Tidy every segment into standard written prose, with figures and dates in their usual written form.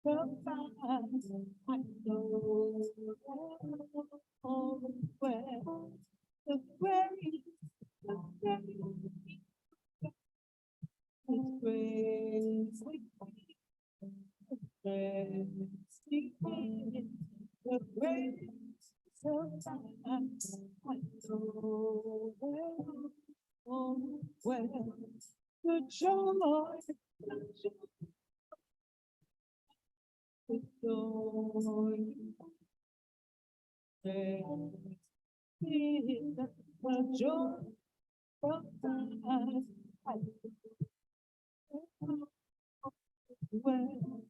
sometimes I know all well the grace, the grace, His grace, the grace, the grace. Sometimes I know well the joy, the joy, the joy. Sometimes I know well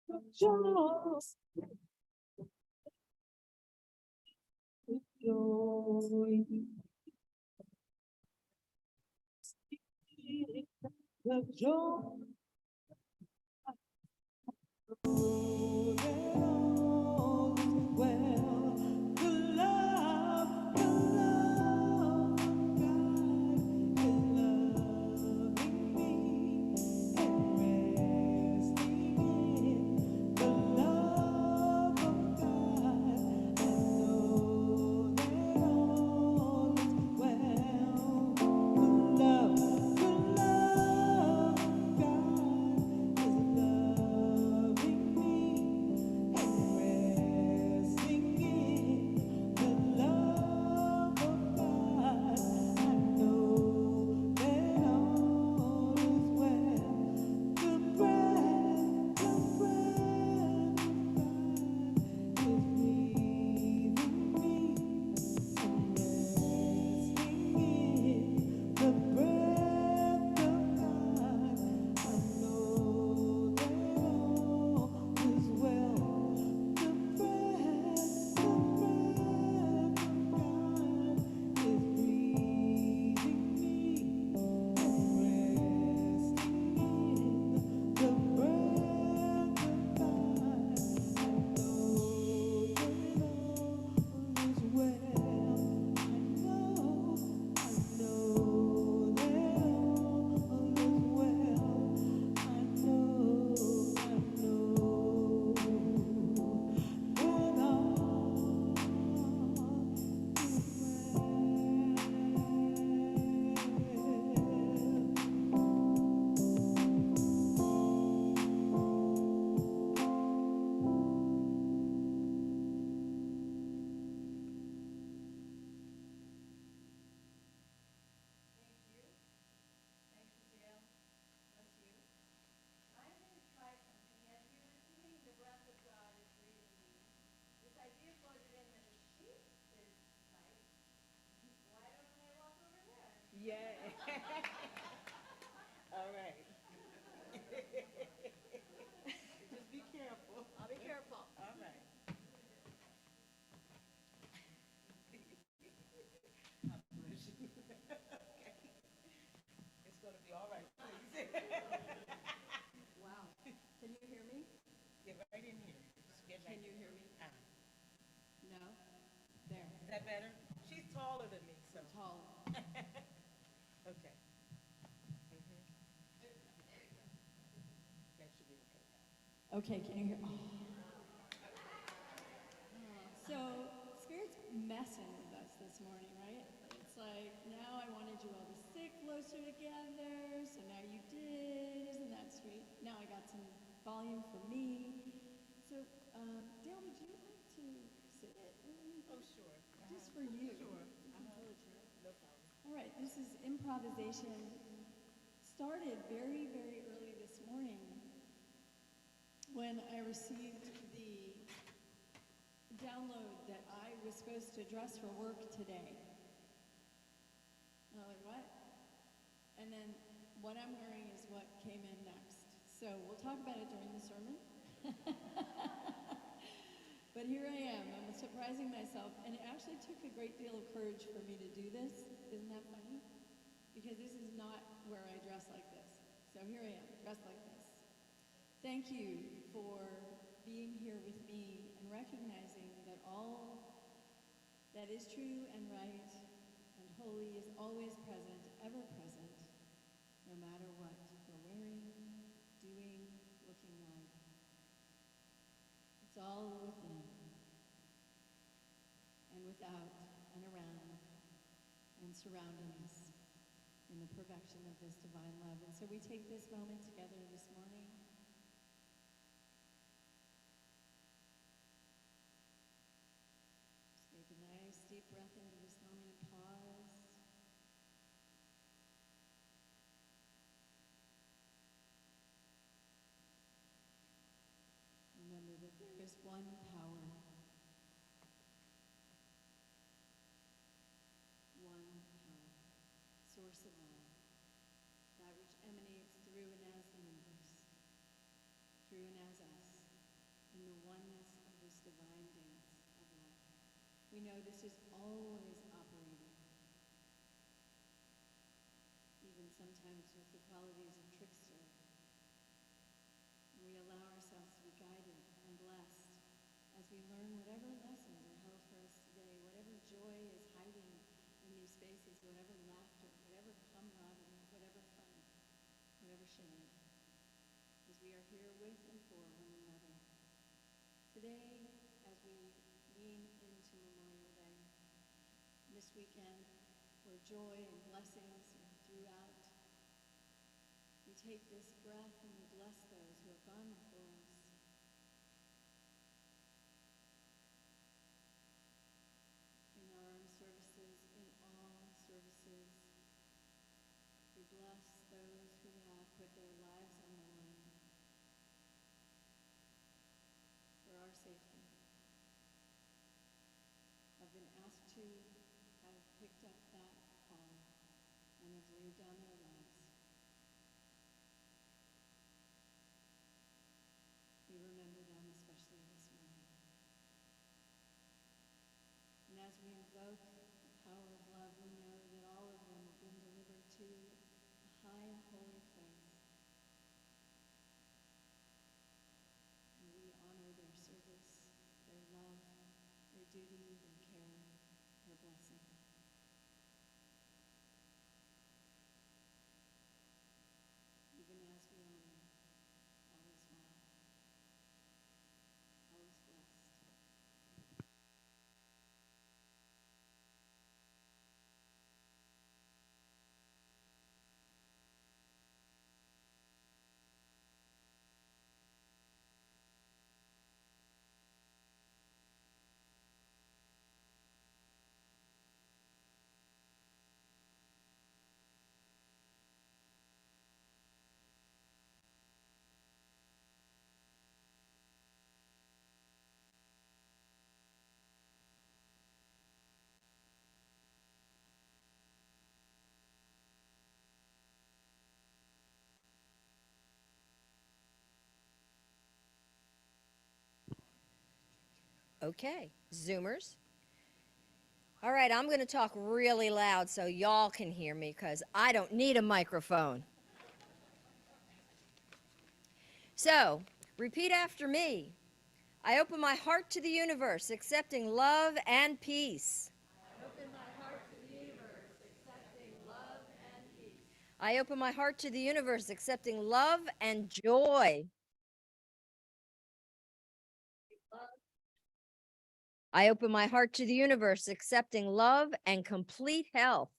the joy, the joy, the joy. All is well. The love, the love of God is loving me and resting in the love of God. I know that all is well. The love of God is loving me and resting in the love of God. I know that all is well. The breath of God is breathing me and resting in the breath of God. I know that all is well. The breath of God is breathing me and resting in the breath of God. I know that all is well. I know that all is well. I know that all is well. Yay. All right. Just be careful. I'll be careful. All right. God bless you. Okay. It's going to be all right, please. Wow. Can you hear me? Get right in here. Just get Can right you in. hear me? Ah, No? There. is that better? She's taller than me, so. Tall. Okay. Mhm. That should be okay now. Okay, can you hear? So, Spirit's messing with us this morning, right? It's like, now I wanted you all to sit closer together, so now you did. Isn't that sweet? Now I got some volume for me. So, Daille, would you like to sit with me? Oh, sure. Just for you. Sure. You can pull a chair. No problem. All right, this is improvisation. Started very, very early this morning when I received the download that I was supposed to dress for work today. And I'm like, what? And then what I'm wearing is what came in next. So we'll talk about it during the sermon. But here I am. I'm surprising myself. And it actually took a great deal of courage for me to do this. Isn't that funny? Because this is not where I dress like this. So here I am, dressed like this. Thank you for being here with me and recognizing that all that is true and right and holy is always present, ever present, no matter what we're wearing, doing, looking like. and surrounding us in the perfection of this divine love. And so we take this moment together this morning. Just take a nice deep breath into this moment and pause. Remember that there is one power, source of all, that which emanates through and as the universe, through and as us, in the oneness of this divine dance of love. We know this is always operating, even sometimes with the qualities of trickster. And we allow ourselves to be guided and blessed as we learn whatever lessons are held for us today, whatever joy is hiding in these spaces, whatever laughter, whatever camaraderie, whatever fun, whatever sharing, as we are here with and for one another. Today, as we lean into Memorial Day, this weekend, where joy and blessings are throughout, we take this breath and we bless those who have gone before us. In our armed services, in all services, we bless those who have put their lives on the line for our safety, have been asked to, have picked up that call, and have laid down their lives. We remember them especially this morning. And as we invoke the power of love, we know that all of them have been delivered to a high and holy place. And we honor their service, their love, their duty, their care, their blessing. Even as we honor, all is well, all is blessed. Okay, Zoomers. All right, I'm going to talk really loud so y'all can hear me because I don't need a microphone. So, repeat after me. I open my heart to the universe, accepting love and peace. I open my heart to the universe, accepting love and peace. I open my heart to the universe, accepting love and joy. I open my heart to the universe, accepting love and complete health.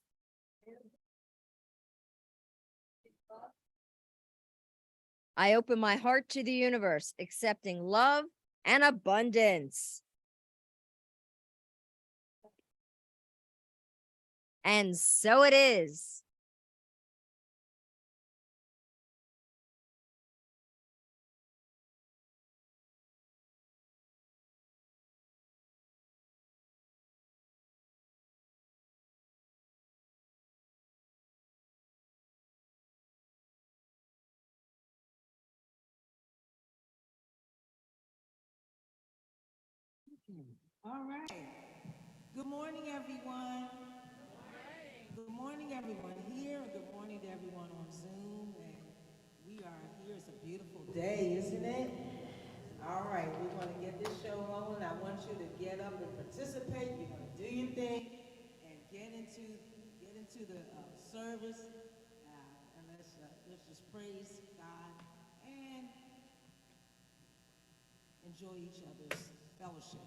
I open my heart to the universe, accepting love and abundance. And so it is. All right. Good morning, everyone. Good morning, everyone here, and good morning to everyone on Zoom. And we are here. It's a beautiful day, isn't it? All right, we're going to get this show rolling. I want you to get up and participate. You're going to do your thing and get into the service. And let's just praise God and enjoy each other's fellowship.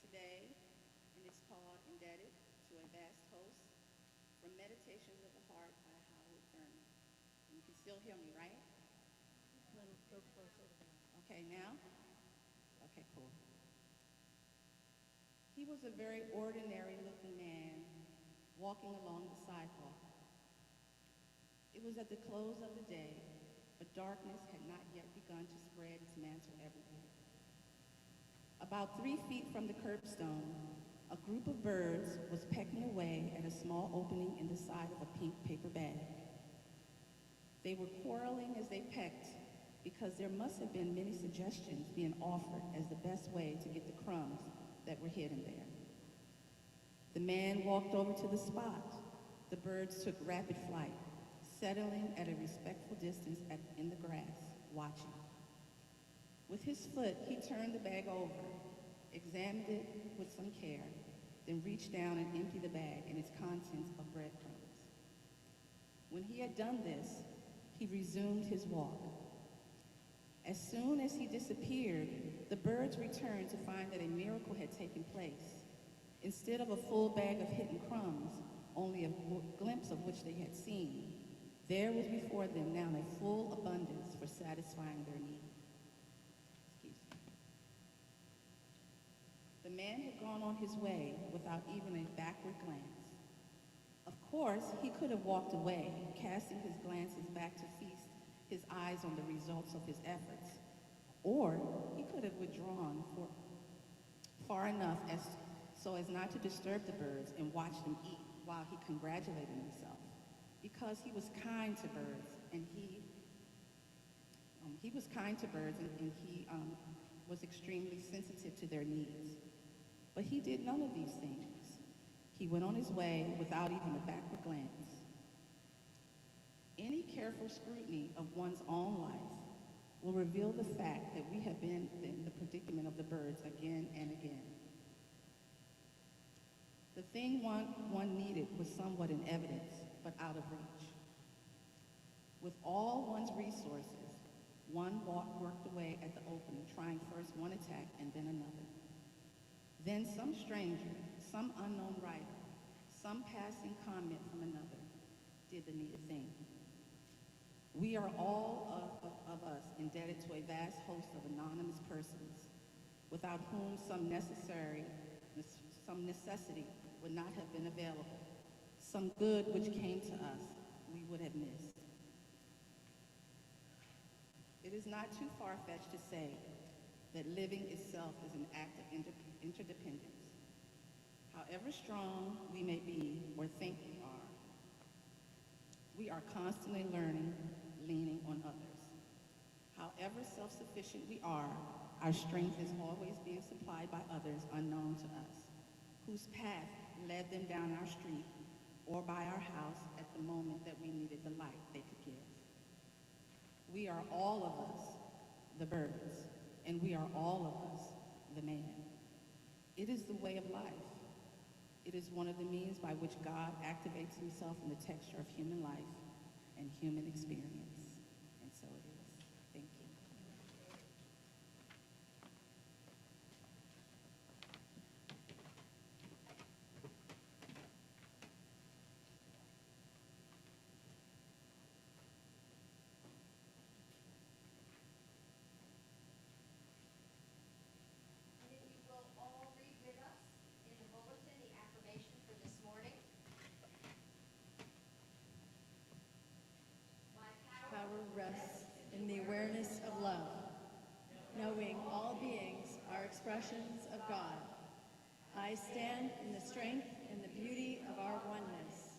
today, and it's called Indebted to a Vast Host from Meditations of the Heart by Howard Thurman. You can still hear me, right? Go closer to that. Okay, now? Okay, cool. He was a very ordinary-looking man walking along the sidewalk. It was at the close of the day, but darkness had not yet begun to spread its mantle everywhere. About 3 feet from the curbstone, a group of birds was pecking away at a small opening in the side of a pink paper bag. They were quarreling as they pecked because there must have been many suggestions being offered as the best way to get the crumbs that were hidden there. The man walked over to the spot. The birds took rapid flight, settling at a respectful distance in the grass, watching. With his foot, he turned the bag over, examined it with some care, then reached down and emptied the bag and its contents of breadcrumbs. When he had done this, he resumed his walk. As soon as he disappeared, the birds returned to find that a miracle had taken place. Instead of a full bag of hidden crumbs, only a glimpse of which they had seen, there was before them now a full abundance for satisfying their need. Excuse me. The man had gone on his way without even a backward glance. Of course, he could have walked away, casting his glances back to feast his eyes on the results of his efforts. Or he could have withdrawn far enough so as not to disturb the birds and watch them eat while he congratulated himself. Because he was kind to birds, and he was extremely sensitive to their needs. But he did none of these things. He went on his way without even a backward glance. Any careful scrutiny of one's own life will reveal the fact that we have been in the predicament of the birds again and again. The thing one needed was somewhat in evidence, but out of reach. With all one's resources, one worked away at the opening, trying first one attack and then another. Then some stranger, some unknown writer, some passing comment from another did the needed thing. We are all of us indebted to a vast host of anonymous persons, without whom some necessity would not have been available. Some good which came to us we would have missed. It is not too far-fetched to say that living itself is an act of interdependence. However strong we may be or think we are constantly learning, leaning on others. However self-sufficient we are, our strength is always being supplied by others unknown to us, whose path led them down our street or by our house at the moment that we needed the light they could give. We are all of us the birds, and we are all of us the man. It is the way of life. It is one of the means by which God activates himself in the texture of human life and human experience. And so it is. Thank you. And if you will all read with us in the bulletin the affirmation for this morning. My Power rests in the awareness of love, knowing all beings are expressions of God. I stand in the strength and the beauty of our oneness.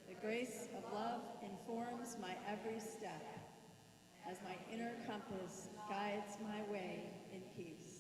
The grace of love informs my every step, as my inner compass guides my way in peace.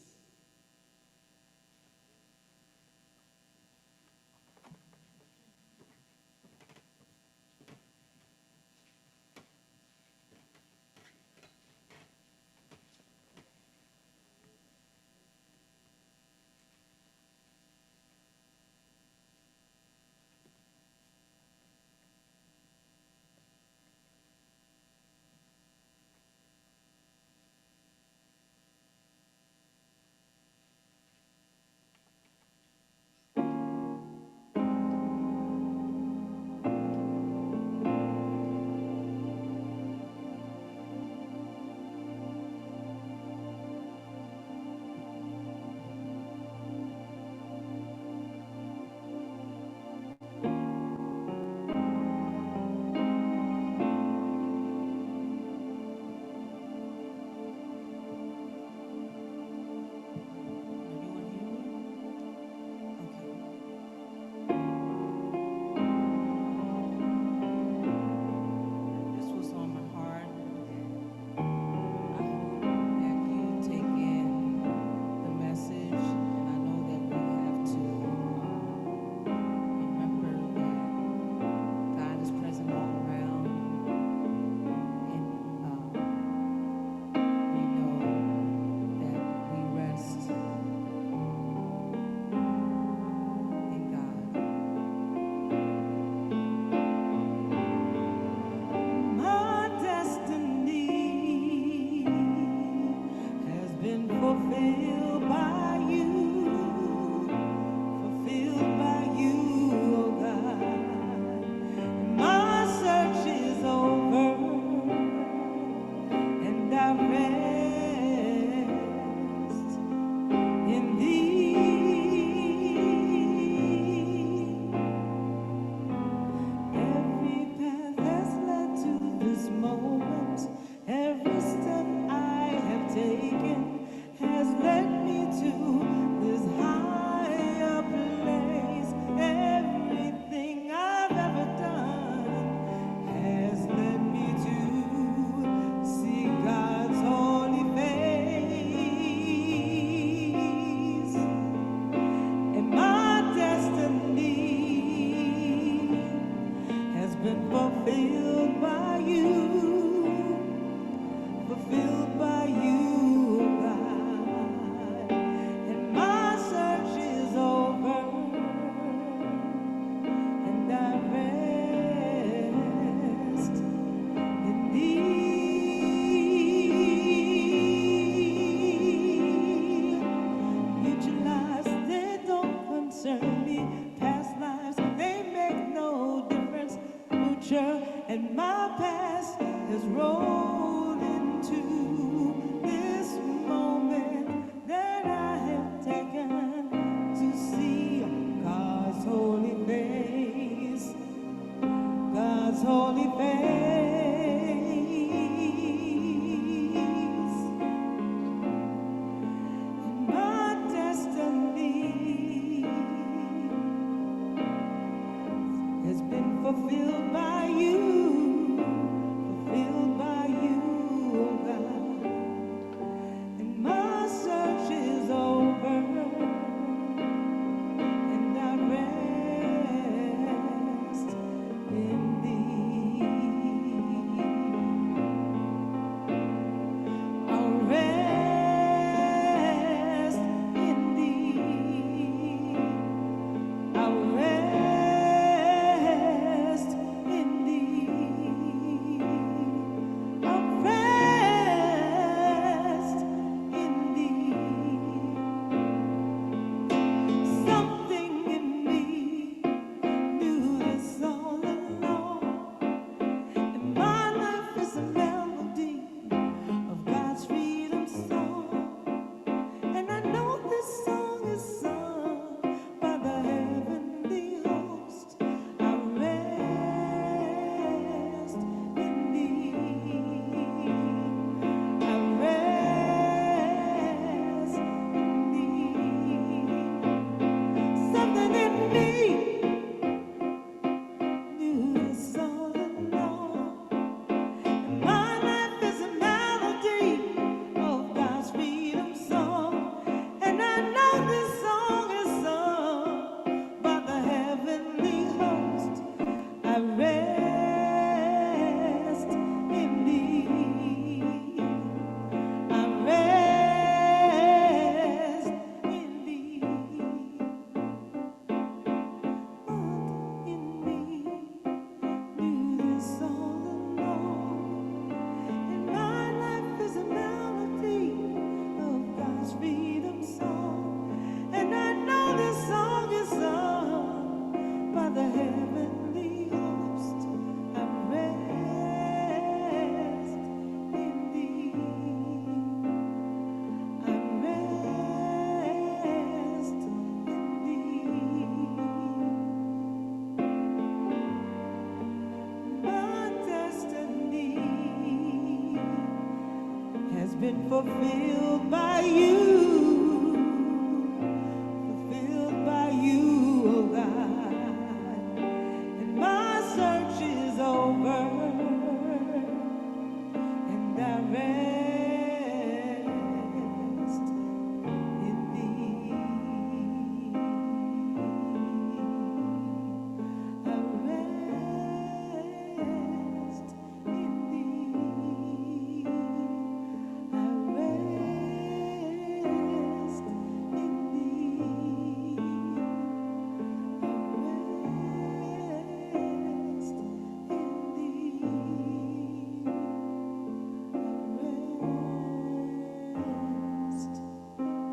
been fulfilled by you, oh God. And my search is over, and I rest in thee. I rest in thee. I rest in thee. I rest in thee. Rest in thee.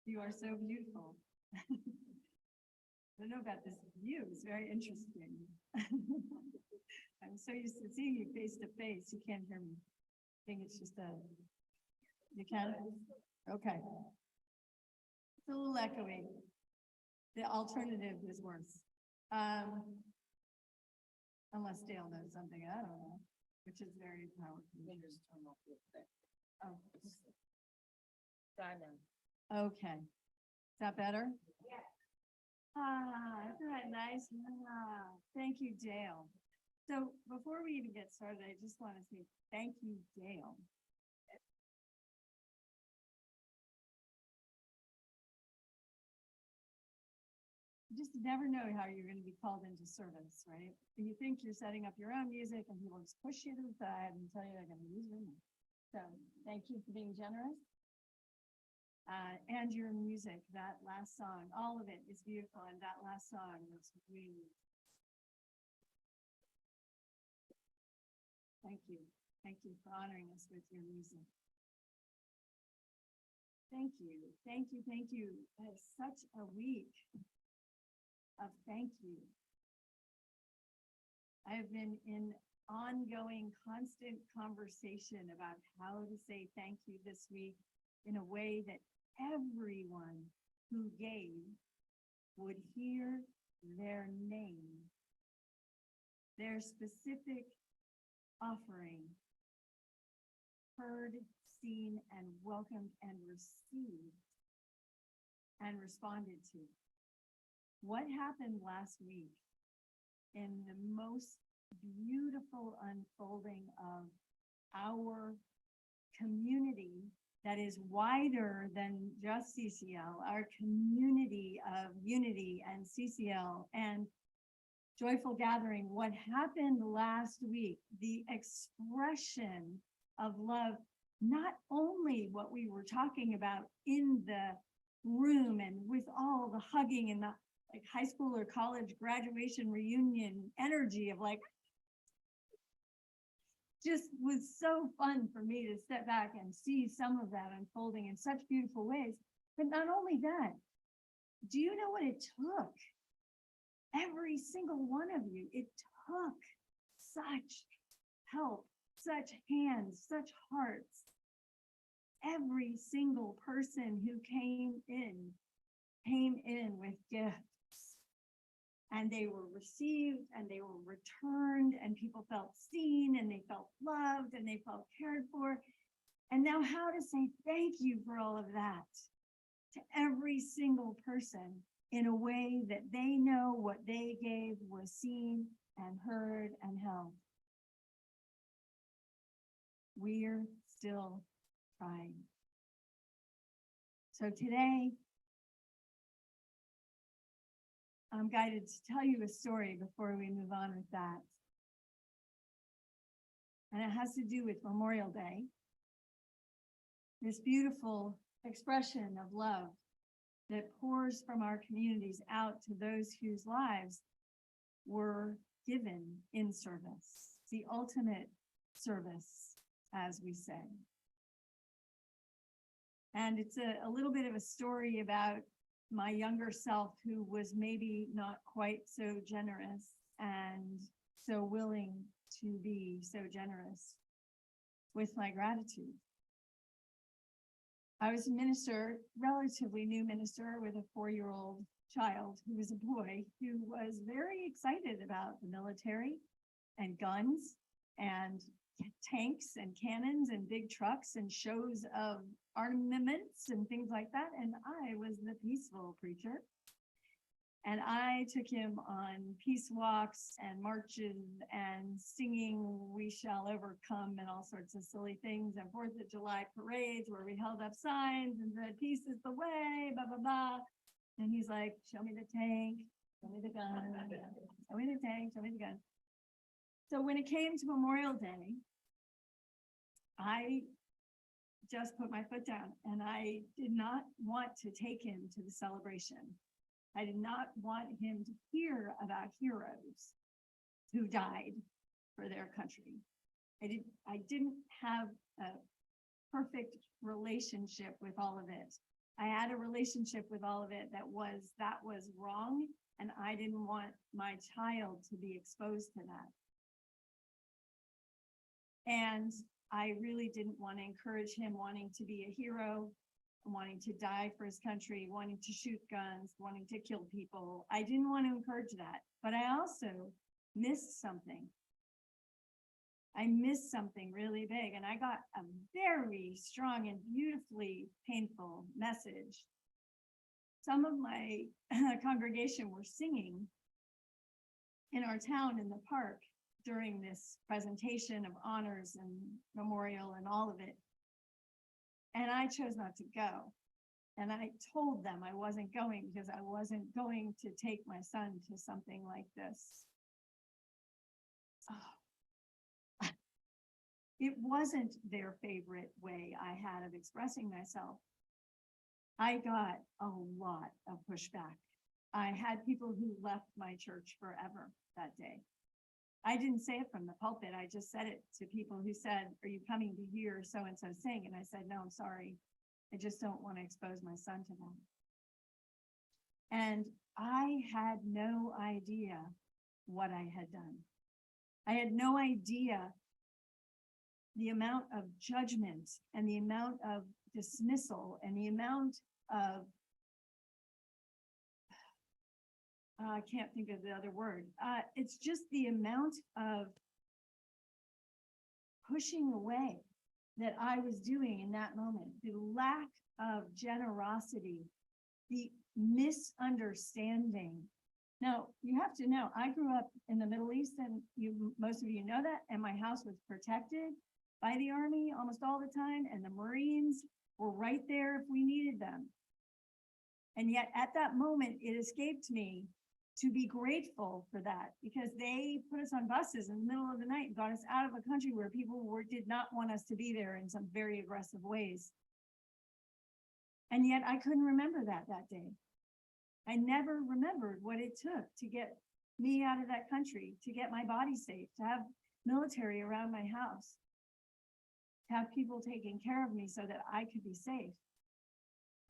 You are so beautiful. I don't know about this view. It's very interesting. I'm so used to seeing you face to face. You can't hear me. I think it's just you can? Okay. It's a little echoey. The alternative is worse. Unless Daille knows something, I don't know, which is very powerful. Oh. Okay. Is that better? Yes. Isn't that nice? Thank you, Daille. So before we even get started, I just want to say thank you, Daille. You just never know how you're going to be called into service, right? You think you're setting up your own music and people just push you to the side and tell you they're going to use your music. So thank you for being generous. And your music, that last song, all of it is beautiful. And that last song was really, thank you. Thank you for honoring us with your music. Thank you. Thank you. Thank you. It's such a week of thank you. I have been in ongoing, constant conversation about how to say thank you this week in a way that everyone who gave would hear their name, their specific offering, heard, seen, and welcomed and received and responded to. What happened last week in the most beautiful unfolding of our community that is wider than just CCL, our community of unity and CCL and joyful gathering, what happened last week, the expression of love, not only what we were talking about in the room and with all the hugging and the like high school or college graduation reunion energy of like, just was so fun for me to step back and see some of that unfolding in such beautiful ways. But not only that, do you know what it took? Every single one of you, it took such help, such hands, such hearts. Every single person who came in with gifts, and they were received and they were returned, and people felt seen and they felt loved and they felt cared for. And now how to say thank you for all of that to every single person in a way that they know what they gave was seen and heard and held. We're still trying. So today, I'm guided to tell you a story before we move on with that. And it has to do with Memorial Day, this beautiful expression of love that pours from our communities out to those whose lives were given in service, the ultimate service, as we say. And it's a little bit of a story about my younger self who was maybe not quite so generous and so willing to be so generous with my gratitude. I was a minister, relatively new minister, with a 4-year-old child who was a boy who was very excited about the military and guns and tanks and cannons and big trucks and shows of armaments and things like that. And I was the peaceful preacher. And I took him on peace walks and marches and singing "We Shall Overcome" and all sorts of silly things, and 4th of July parades where we held up signs and said, "Peace is the way, blah, blah, blah." And he's like, "Show me the tank, show me the gun, show me the tank, show me the gun." So when it came to Memorial Day, I just put my foot down and I did not want to take him to the celebration. I did not want him to hear about heroes who died for their country. I didn't have a perfect relationship with all of it. I had a relationship with all of it that was wrong, and I didn't want my child to be exposed to that. And I really didn't want to encourage him wanting to be a hero, wanting to die for his country, wanting to shoot guns, wanting to kill people. I didn't want to encourage that, but I also missed something. I missed something really big, and I got a very strong and beautifully painful message. Some of my congregation were singing in our town in the park during this presentation of honors and memorial and all of it. And I chose not to go. And I told them I wasn't going because I wasn't going to take my son to something like this. Oh. It wasn't their favorite way I had of expressing myself. I got a lot of pushback. I had people who left my church forever that day. I didn't say it from the pulpit. I just said it to people who said, "Are you coming to hear so-and-so sing?" And I said, "No, I'm sorry. I just don't want to expose my son to them." And I had no idea what I had done. I had no idea the amount of judgment and the amount of dismissal and the amount of, I can't think of the other word. It's just the amount of pushing away that I was doing in that moment, the lack of generosity, the misunderstanding. Now, you have to know, I grew up in the Middle East, and most of you know that, and my house was protected by the Army almost all the time, and the Marines were right there if we needed them. And yet at that moment, it escaped me to be grateful for that, because they put us on buses in the middle of the night and got us out of a country where people did not want us to be there in some very aggressive ways. And yet I couldn't remember that day. I never remembered what it took to get me out of that country, to get my body safe, to have military around my house, to have people taking care of me so that I could be safe.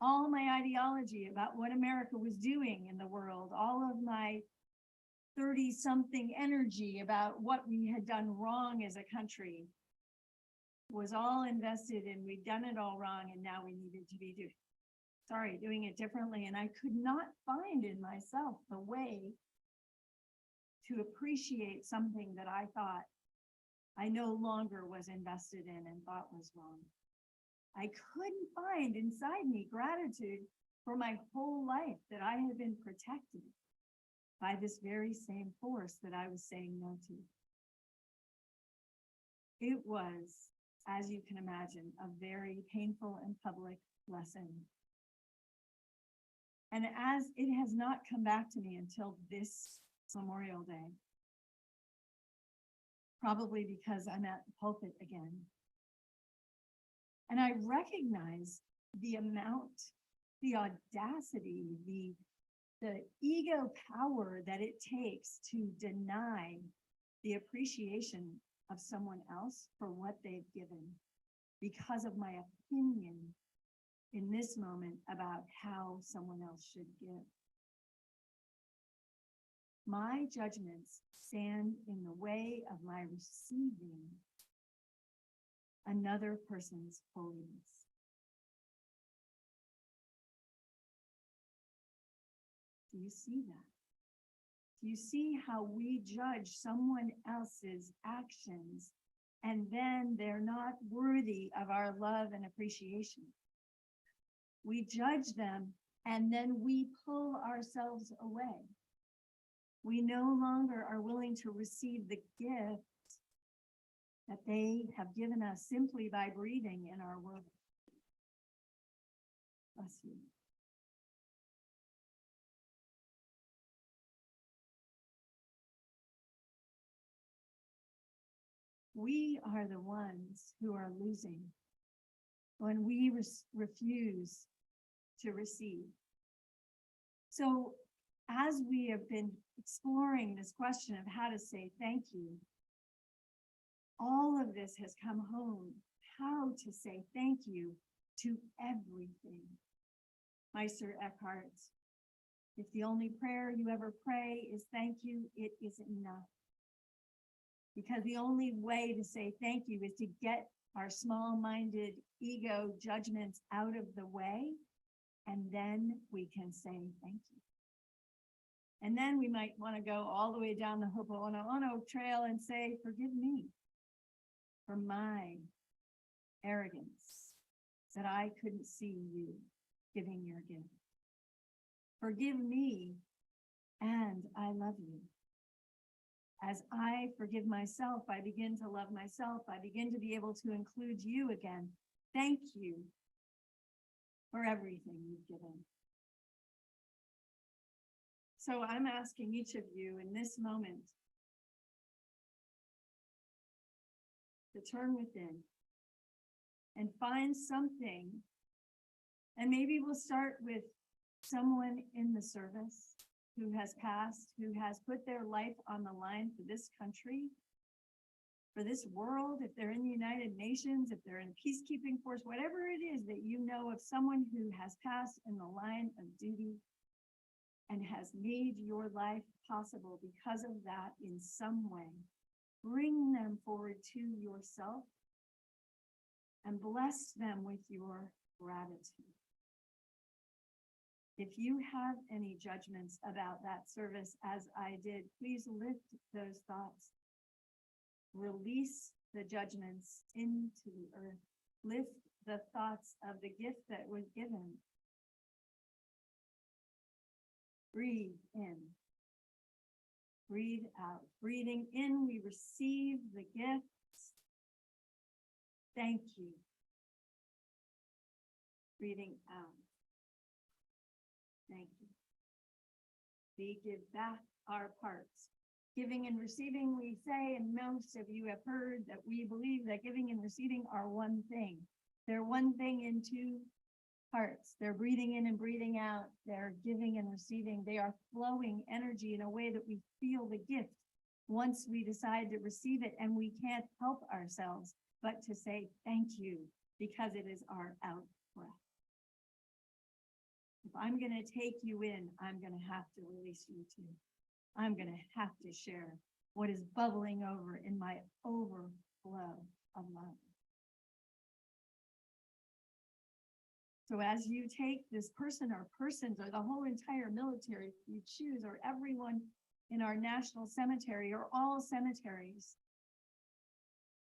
All my ideology about what America was doing in the world, all of my 30-something energy about what we had done wrong as a country was all invested in we'd done it all wrong and now we needed to be doing it differently. And I could not find in myself the way to appreciate something that I thought I no longer was invested in and thought was wrong. I couldn't find inside me gratitude for my whole life that I had been protected by this very same force that I was saying no to. It was, as you can imagine, a very painful and public lesson. And as it has not come back to me until this Memorial Day, probably because I'm at the pulpit again. And I recognize the amount, the audacity, the ego power that it takes to deny the appreciation of someone else for what they've given because of my opinion in this moment about how someone else should give. My judgments stand in the way of my receiving another person's holiness. Do you see that? Do you see how we judge someone else's actions and then they're not worthy of our love and appreciation? We judge them and then we pull ourselves away. We no longer are willing to receive the gift that they have given us simply by breathing in our world. Bless you. We are the ones who are losing when we refuse to receive. So as we have been exploring this question of how to say thank you, all of this has come home, how to say thank you to everything. Meister Eckhart, if the only prayer you ever pray is thank you, it isn't enough. Because the only way to say thank you is to get our small-minded ego judgments out of the way, and then we can say thank you. And then we might want to go all the way down the Ho'oponopono trail and say, forgive me for my arrogance that I couldn't see you giving your gift. Forgive me, and I love you. As I forgive myself, I begin to love myself. I begin to be able to include you again. Thank you for everything you've given. So I'm asking each of you in this moment to turn within and find something. And maybe we'll start with someone in the service who has passed, who has put their life on the line for this country, for this world, if they're in the United Nations, if they're in a peacekeeping force, whatever it is that you know of someone who has passed in the line of duty and has made your life possible because of that in some way. Bring them forward to yourself and bless them with your gratitude. If you have any judgments about that service, as I did, please lift those thoughts. Release the judgments into the earth. Lift the thoughts of the gift that was given. Breathe in. Breathe out. Breathing in, we receive the gifts. Thank you. Breathing out. Thank you. We give back our parts. Giving and receiving, we say, and most of you have heard that we believe that giving and receiving are one thing. They're one thing in two parts. They're breathing in and breathing out. They're giving and receiving. They are flowing energy in a way that we feel the gift once we decide to receive it, and we can't help ourselves but to say thank you because it is our out breath. If I'm going to take you in, I'm going to have to release you too. I'm going to have to share what is bubbling over in my overflow of love. So as you take this person or persons or the whole entire military, if you choose, or everyone in our national cemetery or all cemeteries.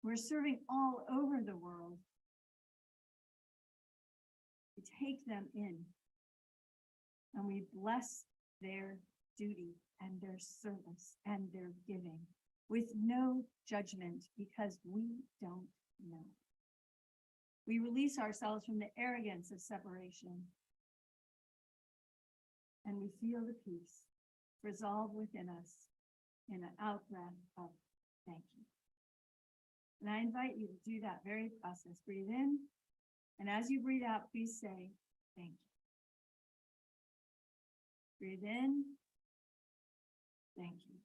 We're serving all over the world. We take them in and we bless their duty and their service and their giving with no judgment because we don't know. We release ourselves from the arrogance of separation and we feel the peace resolve within us in an out-breath of thank you. And I invite you to do that very process. Breathe in, and as you breathe out, please say thank you. Breathe in, thank you.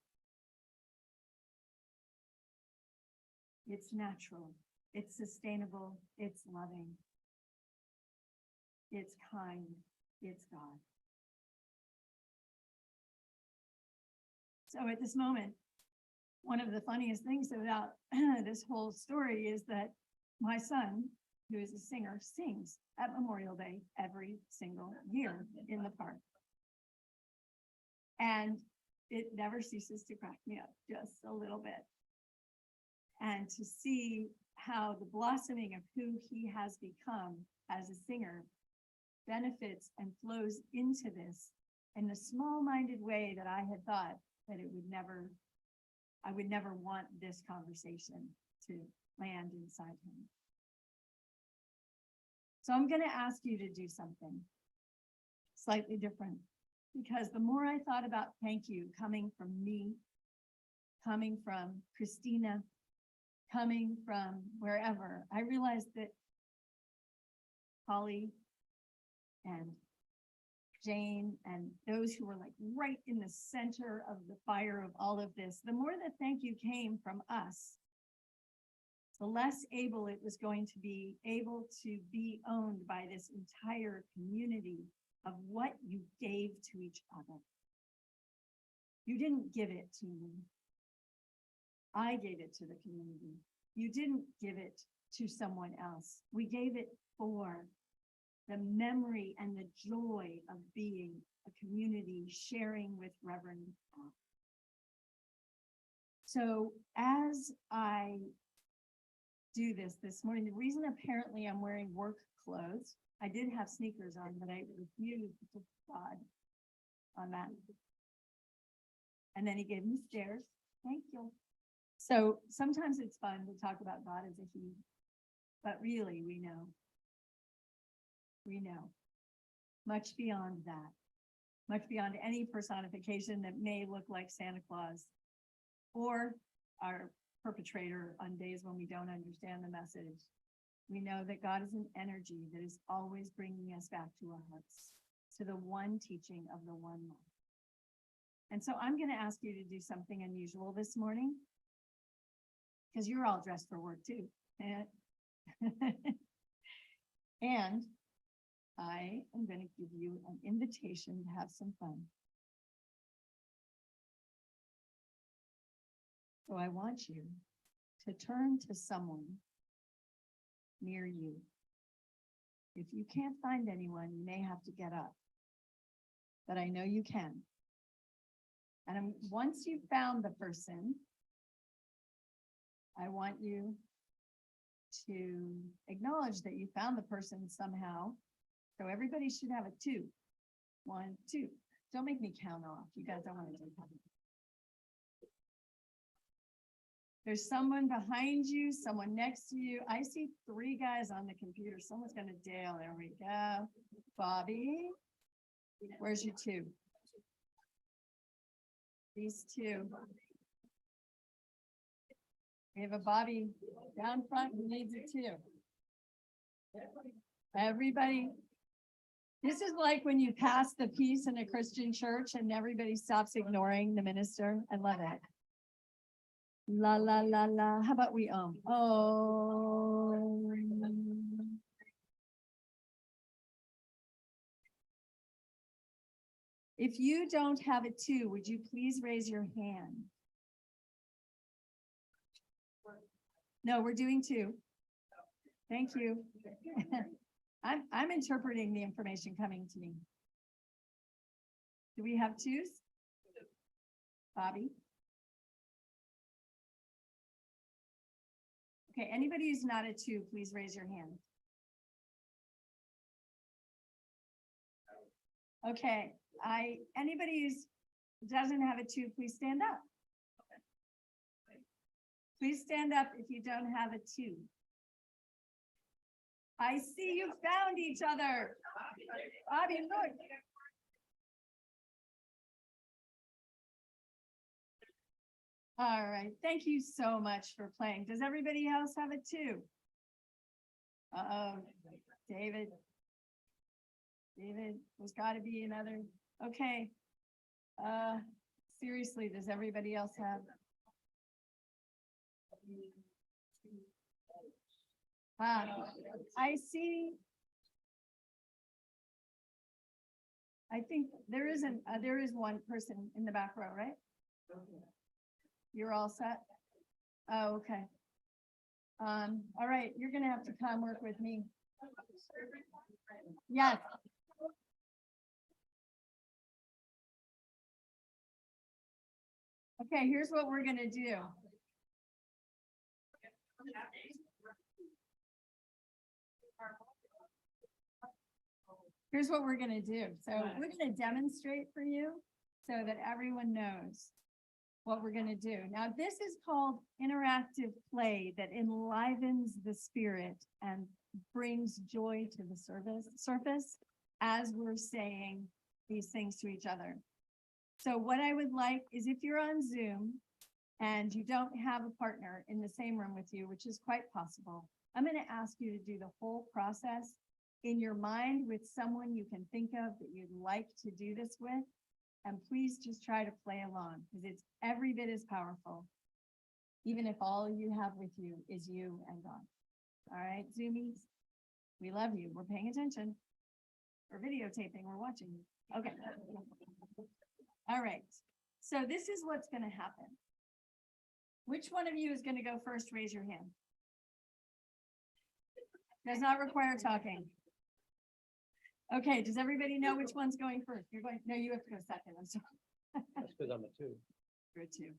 It's natural, it's sustainable, it's loving, it's kind, it's God. So at this moment, one of the funniest things about this whole story is that my son, who is a singer, sings at Memorial Day every single year in the park. And it never ceases to crack me up just a little bit. And to see how the blossoming of who he has become as a singer benefits and flows into this in the small-minded way that I had thought that I would never want this conversation to land inside him. So I'm going to ask you to do something slightly different, because the more I thought about thank you coming from me, coming from Christina, coming from wherever, I realized that Holly and Jane and those who were like right in the center of the fire of all of this, the more that thank you came from us, the less able it was going to be able to be owned by this entire community of what you gave to each other. You didn't give it to me. I gave it to the community. You didn't give it to someone else. We gave it for the memory and the joy of being a community sharing with Reverend Katherine. So as I do this morning, the reason apparently I'm wearing work clothes, I did have sneakers on, but I refused to God on that. And then he gave me stairs. Thank you. So sometimes it's fun to talk about God as a he, but really we know much beyond that, much beyond any personification that may look like Santa Claus or our perpetrator on days when we don't understand the message. We know that God is an energy that is always bringing us back to our hearts, to the one teaching of the one love. And so I'm going to ask you to do something unusual this morning, because you're all dressed for work too. And I am going to give you an invitation to have some fun. So I want you to turn to someone near you. If you can't find anyone, you may have to get up, but I know you can. And once you've found the person, I want you to acknowledge that you found the person somehow. So everybody should have a 2. 1, 2. Don't make me count off. You guys don't want to do that. There's someone behind you, someone next to you. I see 3 guys on the computer. Someone's going to Daille. There we go. Bobby, where's your 2? These 2. We have a Bobby down front who needs it too. Everybody. This is like when you pass the peace in a Christian church and everybody stops ignoring the minister. I love it. La, la, la, la. How about we oh. If you don't have a 2, would you please raise your hand? No, we're doing 2. Thank you. I'm interpreting the information coming to me. Do we have 2s? Bobby? Okay, anybody who's not a 2, please raise your hand. Okay, anybody who's doesn't have a 2, please stand up. Please stand up if you don't have a 2. I see you found each other. Bobby, look. All right, thank you so much for playing. Does everybody else have a 2? Uh-oh, David. David, there's gotta be another. Okay. Seriously, does everybody else have? I see. I think there is one person in the back row, right? You're all set? Oh, okay. All right, you're gonna have to come work with me. Yes. Okay, here's what we're gonna do. Here's what we're gonna do. So we're gonna demonstrate for you so that everyone knows what we're gonna do. Now, this is called interactive play that enlivens the spirit and brings joy to the surface as we're saying these things to each other. So what I would like is if you're on Zoom and you don't have a partner in the same room with you, which is quite possible, I'm going to ask you to do the whole process in your mind with someone you can think of that you'd like to do this with. And please just try to play along because it's every bit as powerful, even if all you have with you is you and God. All right, Zoomies, we love you. We're paying attention. We're videotaping, we're watching you. Okay. All right, so this is what's going to happen. Which one of you is going to go first? Raise your hand. Does not require talking. Okay, does everybody know which one's going first? You're going, no, you have to go second. I'm sorry. That's because I'm a 2. You're a 2.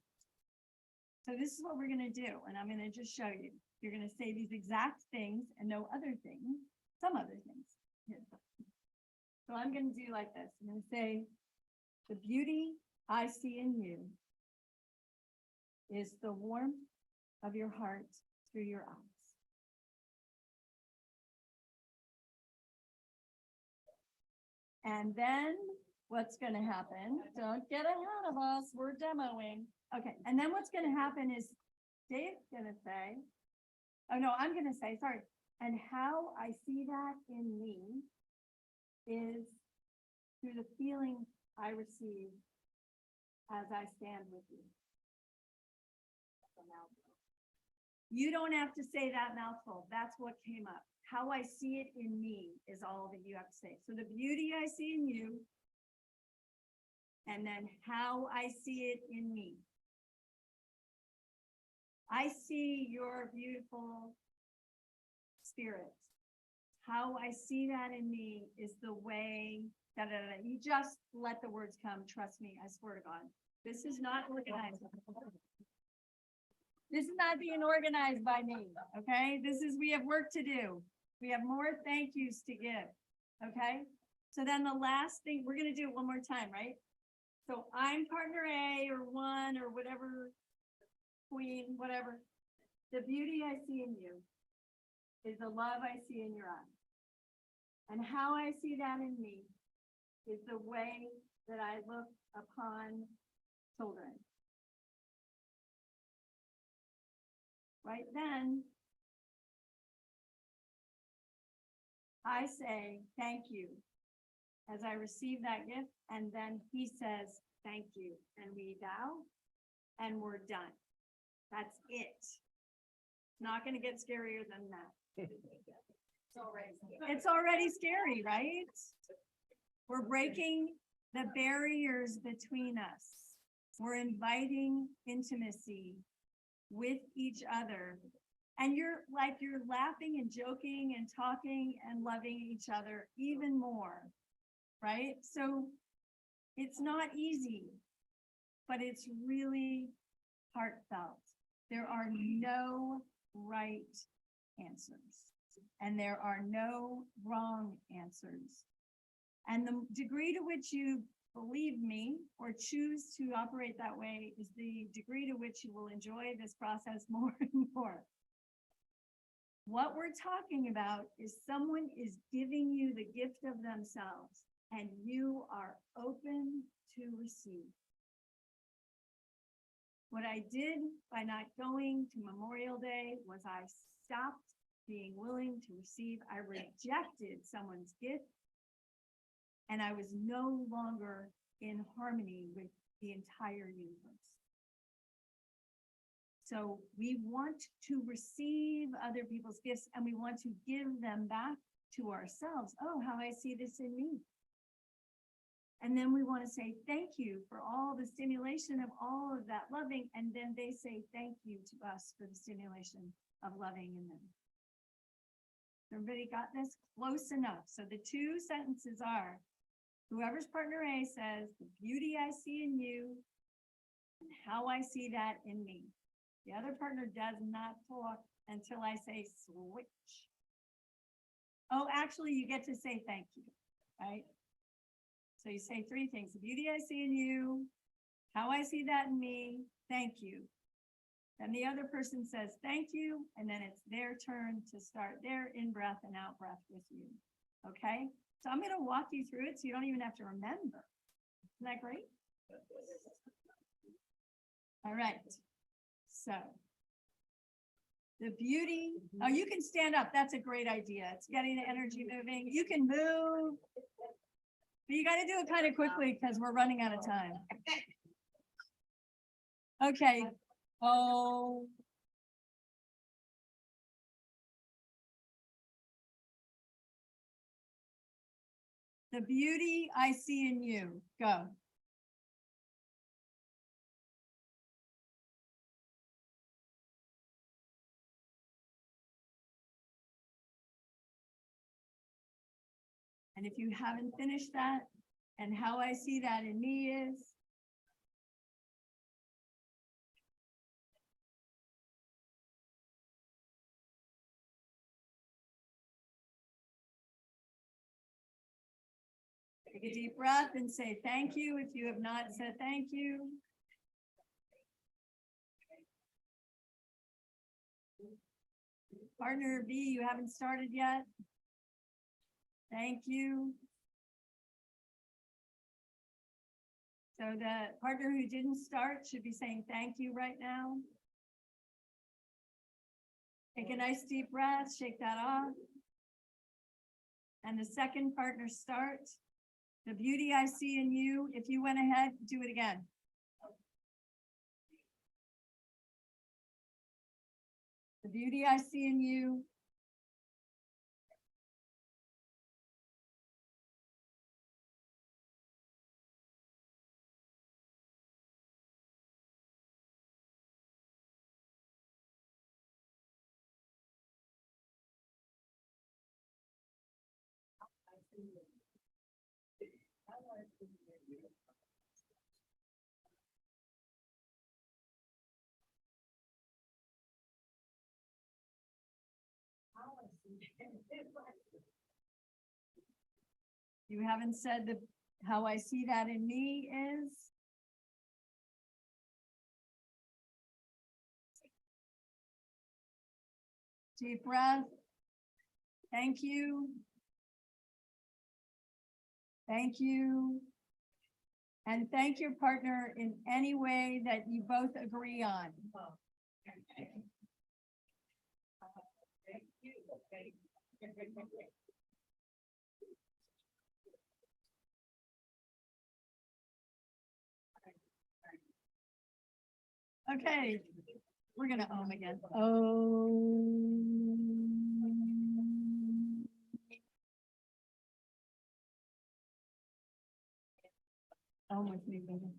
So this is what we're going to do, and I'm going to just show you. You're going to say these exact things and no other things, some other things. Here. So I'm going to do like this. I'm going to say, the beauty I see in you is the warmth of your heart through your eyes. And then what's going to happen? Don't get ahead of us. We're demoing. Okay. And then what's going to happen is Dave's going to say, oh no, I'm going to say, sorry. And how I see that in me is through the feeling I receive as I stand with you. You don't have to say that mouthful. That's what came up. How I see it in me is all that you have to say. So the beauty I see in you, and then how I see it in me. I see your beautiful spirit. How I see that in me is the way that you just let the words come. Trust me, I swear to God. This is not organized. This is not being organized by me, okay? We have work to do. We have more thank yous to give, okay? So then the last thing, we're gonna do it one more time, right? So I'm partner A or 1 or whatever, queen, whatever. The beauty I see in you is the love I see in your eyes. And how I see that in me is the way that I look upon children. Right then, I say thank you as I receive that gift, and then he says thank you, and we bow, and we're done. That's it. Not going to get scarier than that. It's already scary, right? We're breaking the barriers between us. We're inviting intimacy with each other. And you're laughing and joking and talking and loving each other even more, right? So it's not easy. but it's really heartfelt. There are no right answers, and there are no wrong answers. And the degree to which you believe me or choose to operate that way is the degree to which you will enjoy this process more and more. What we're talking about is someone is giving you the gift of themselves, and you are open to receive. What I did by not going to Memorial Day was I stopped being willing to receive. I rejected someone's gift, and I was no longer in harmony with the entire universe. So we want to receive other people's gifts, and we want to give them back to ourselves. Oh, how I see this in me. And then we want to say thank you for all the stimulation of all of that loving. And then they say thank you to us for the stimulation of loving in them. Everybody got this? Close enough. So the two sentences are, whoever's partner A says, the beauty I see in you and how I see that in me. The other partner does not talk until I say switch. Oh, actually, you get to say thank you, right? So you say three things: the beauty I see in you, how I see that in me, thank you. Then the other person says thank you, and then it's their turn to start their in-breath and out-breath with you, okay? So I'm gonna walk you through it so you don't even have to remember. Isn't that great? All right, so the beauty, oh, you can stand up. That's a great idea. It's getting the energy moving. You can move. But you got to do it kind of quickly because we're running out of time. Okay. Oh. The beauty I see in you. Go. And if you haven't finished that, and how I see that in me is, take a deep breath and say thank you if you have not said thank you. Partner B, you haven't started yet. Thank you. So the partner who didn't start should be saying thank you right now. Take a nice deep breath, shake that off. And the second partner start. The beauty I see in you. If you went ahead, do it again. The beauty I see in you. You haven't said the how I see that in me is. Deep breath. Thank you. Thank you. And thank your partner in any way that you both agree on. Okay, we're gonna again. With me, baby.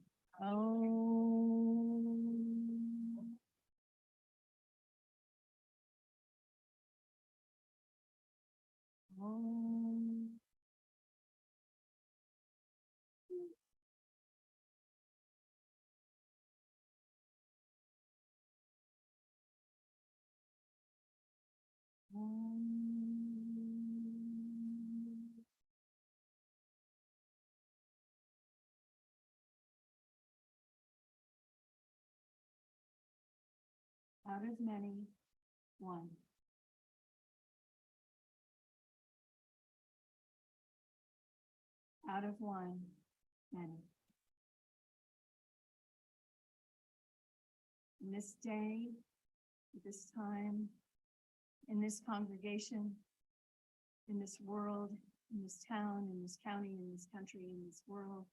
Out of many, one. Out of one, many. In this day, at this time, in this congregation, in this world, in this town, in this county, in this country, in this world,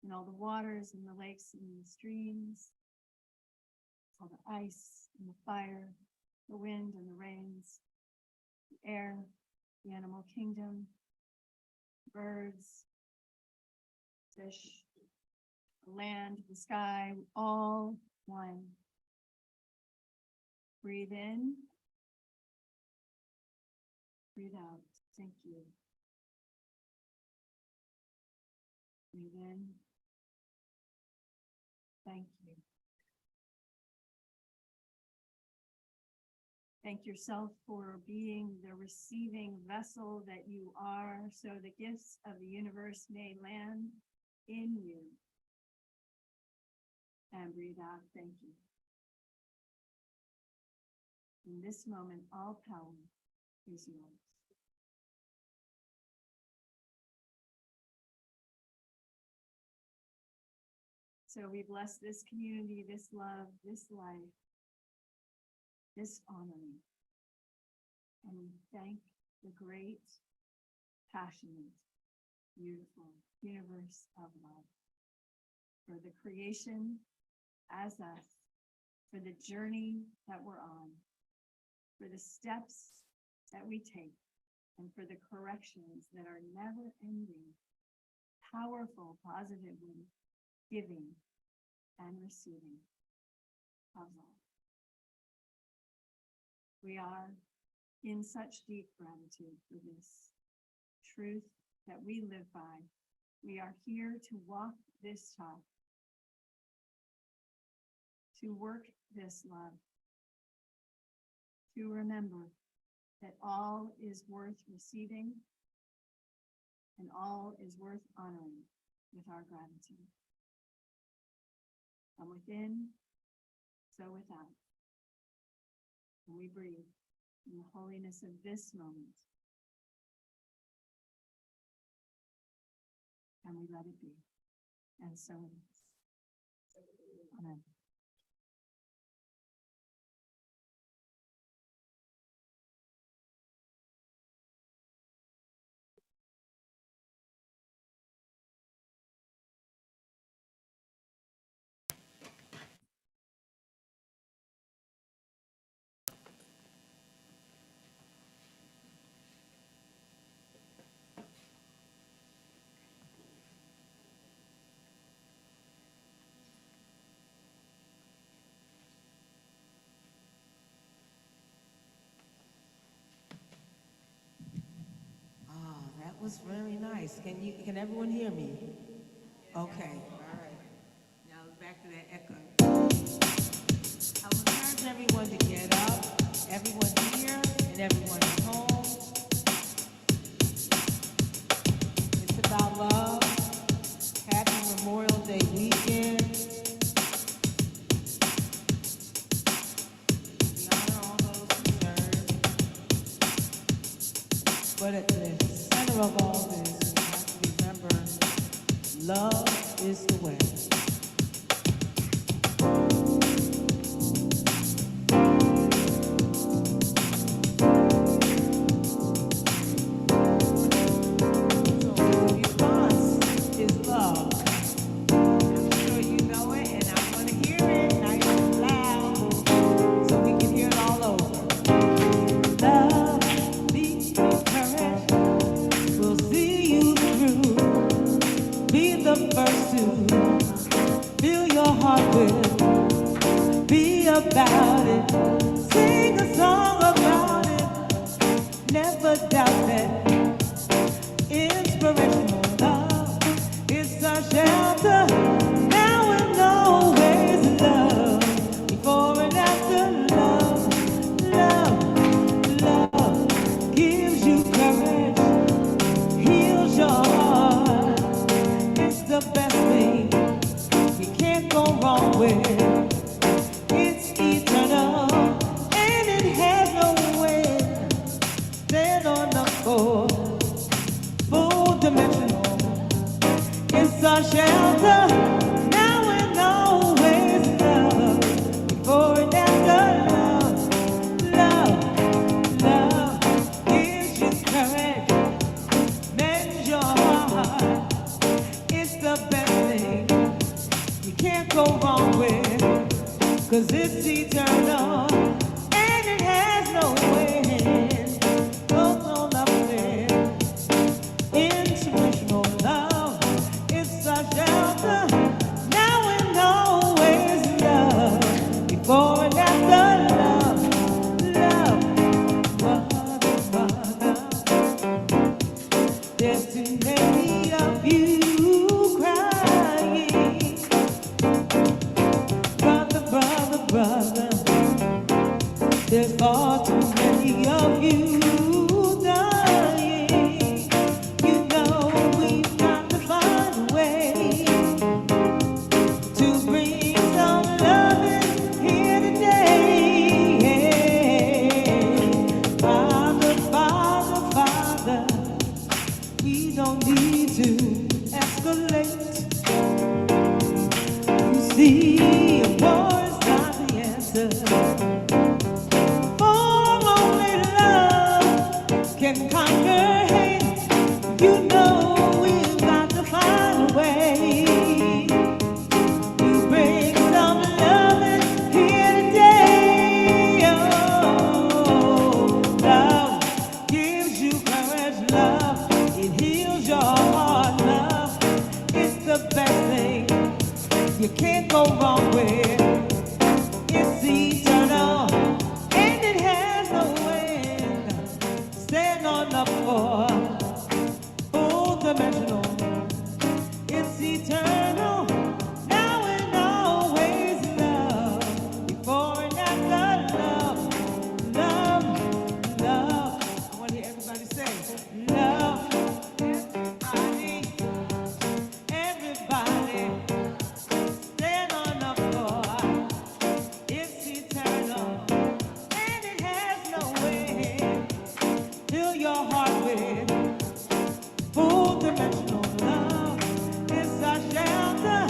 in all the waters and the lakes and the streams, all the ice and the fire, the wind and the rains, the air, the animal kingdom, birds, fish, the land, the sky, all one. Breathe in. Breathe out. Thank you. Breathe in. Thank you. Thank yourself for being the receiving vessel that you are, so the gifts of the universe may land in you. And breathe out. Thank you. In this moment, all power is yours. So we bless this community, this love, this life, this honoring. And we thank the great, passionate, beautiful universe of love for the creation as us, for the journey that we're on, for the steps that we take, and for the corrections that are never ending, powerful, positively giving and receiving of love. We are in such deep gratitude for this truth that we live by. We are here to walk this talk, to work this love, to remember that all is worth receiving and all is worth honoring with our gratitude. From within, so without. And we breathe in the holiness of this moment. And we let it be. And so it is. Amen. That was very nice. Can everyone hear me? Okay, all right. Now back to that echo. I would encourage everyone to get up, everyone here and everyone at home. It's about love. Happy Memorial Day weekend. We honor all those who serve. But at the center of all this, we have to remember, love is the way. So the response is love. I'm sure you know it, and I want to hear it nice and loud so we can hear it all over. Love, be encouraged. We'll see you through. Be the first to fill your heart with. Be about it. Sing a song about it. Never doubt that. Inspirational love is our shelter. Now and always love. Before and after love. Love, love gives you courage. Heals your heart. It's the best thing you can't go wrong with. It's eternal. wrong with, 'cause it's eternal and it has no end. Goes on up there, international love. It's our shelter, now and always love. Before and after love, love, mother. There's too many of you crying. Brother, there's far too many of you dying. You know we've got to find a way to bring some loving here today. Father, we don't need to escalate. You see, a war is not the answer. For only love can conquer hate. You know we've got to find a way to bring some loving here today. Oh, love gives you courage, love. It heals your heart, love. It's the best thing you can't go wrong with. It's eternal and it has no end. Stand on up for full dimensional. It's eternal, now and always love. Before and after love, love, love. I want to hear everybody say love. Everybody, stand on up for it's eternal and it has no end. Fill your heart with full dimensional love. It's our shelter,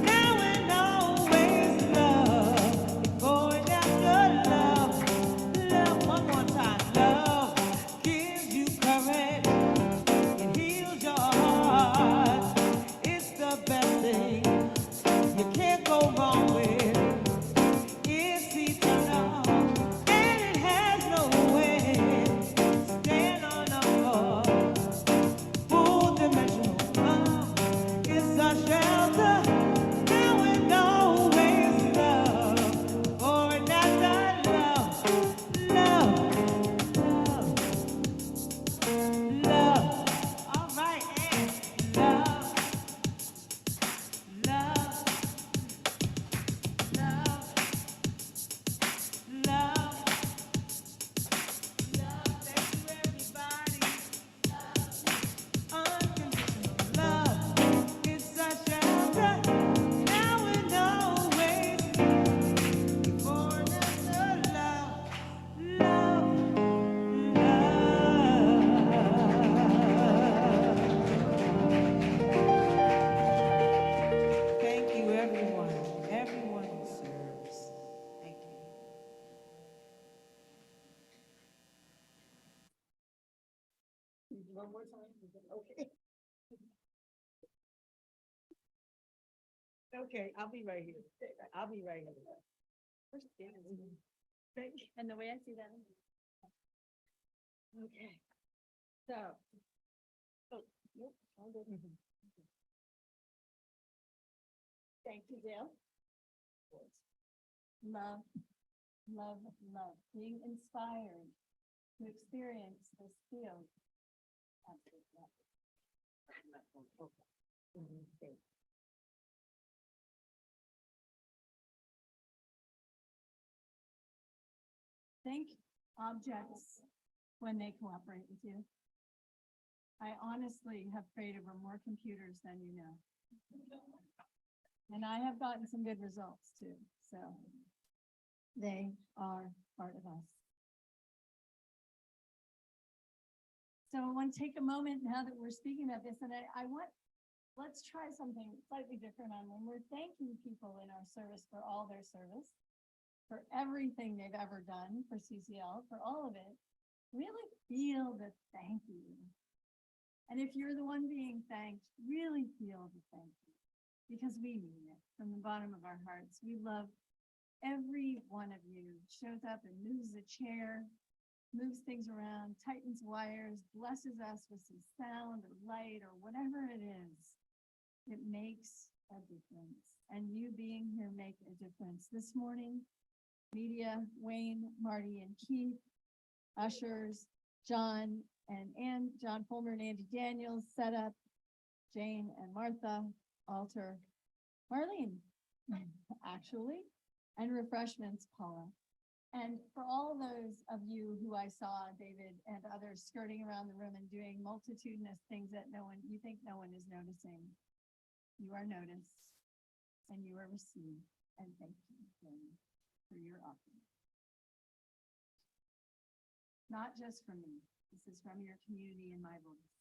now and always love. Before and after love, love. One more time, love gives you courage. It heals your heart. It's the best thing you can't go wrong with. It's eternal and it has no end. Stand on up for full dimensional love. It's our shelter, now and always love. For and after love, love, love, love. All right, and love, love, love, love, love. Thank you, everybody. Unconditional love. It's our shelter, now and always. Before and after love, love, love. Thank you, everyone who serves. Thank you. One more time. Okay. Okay, I'll be right here. I'll be right here. Thank you. And the way I see that. Okay. So. Oh, nope. I'll go. Thank you, Daille. Love, love, love. Being inspired to experience this field. Absolute love. Thank objects when they cooperate with you. I honestly have prayed over more computers than you know. And I have gotten some good results too, so they are part of us. So I want to take a moment now that we're speaking about this, and let's try something slightly different on when we're thanking people in our service for all their service, for everything they've ever done for CCL, for all of it. Really feel the thank you. And if you're the one being thanked, really feel the thank you, because we mean it. from the bottom of our hearts. We love every one of you. Shows up and moves a chair, moves things around, tightens wires, blesses us with some sound or light or whatever it is. It makes a difference. And you being here make a difference. This morning, media, Wayne, Marty, and Keith, ushers, John John Fulmer and Andy Daniels, setup, Jane and Martha, altar, Marlene, actually, and refreshments, Paula. And for all those of you who I saw, David and others, skirting around the room and doing multitudinous things that you think no one is noticing, you are noticed and you are received. And thank you for your offering. Not just from me, this is from your community and my voice.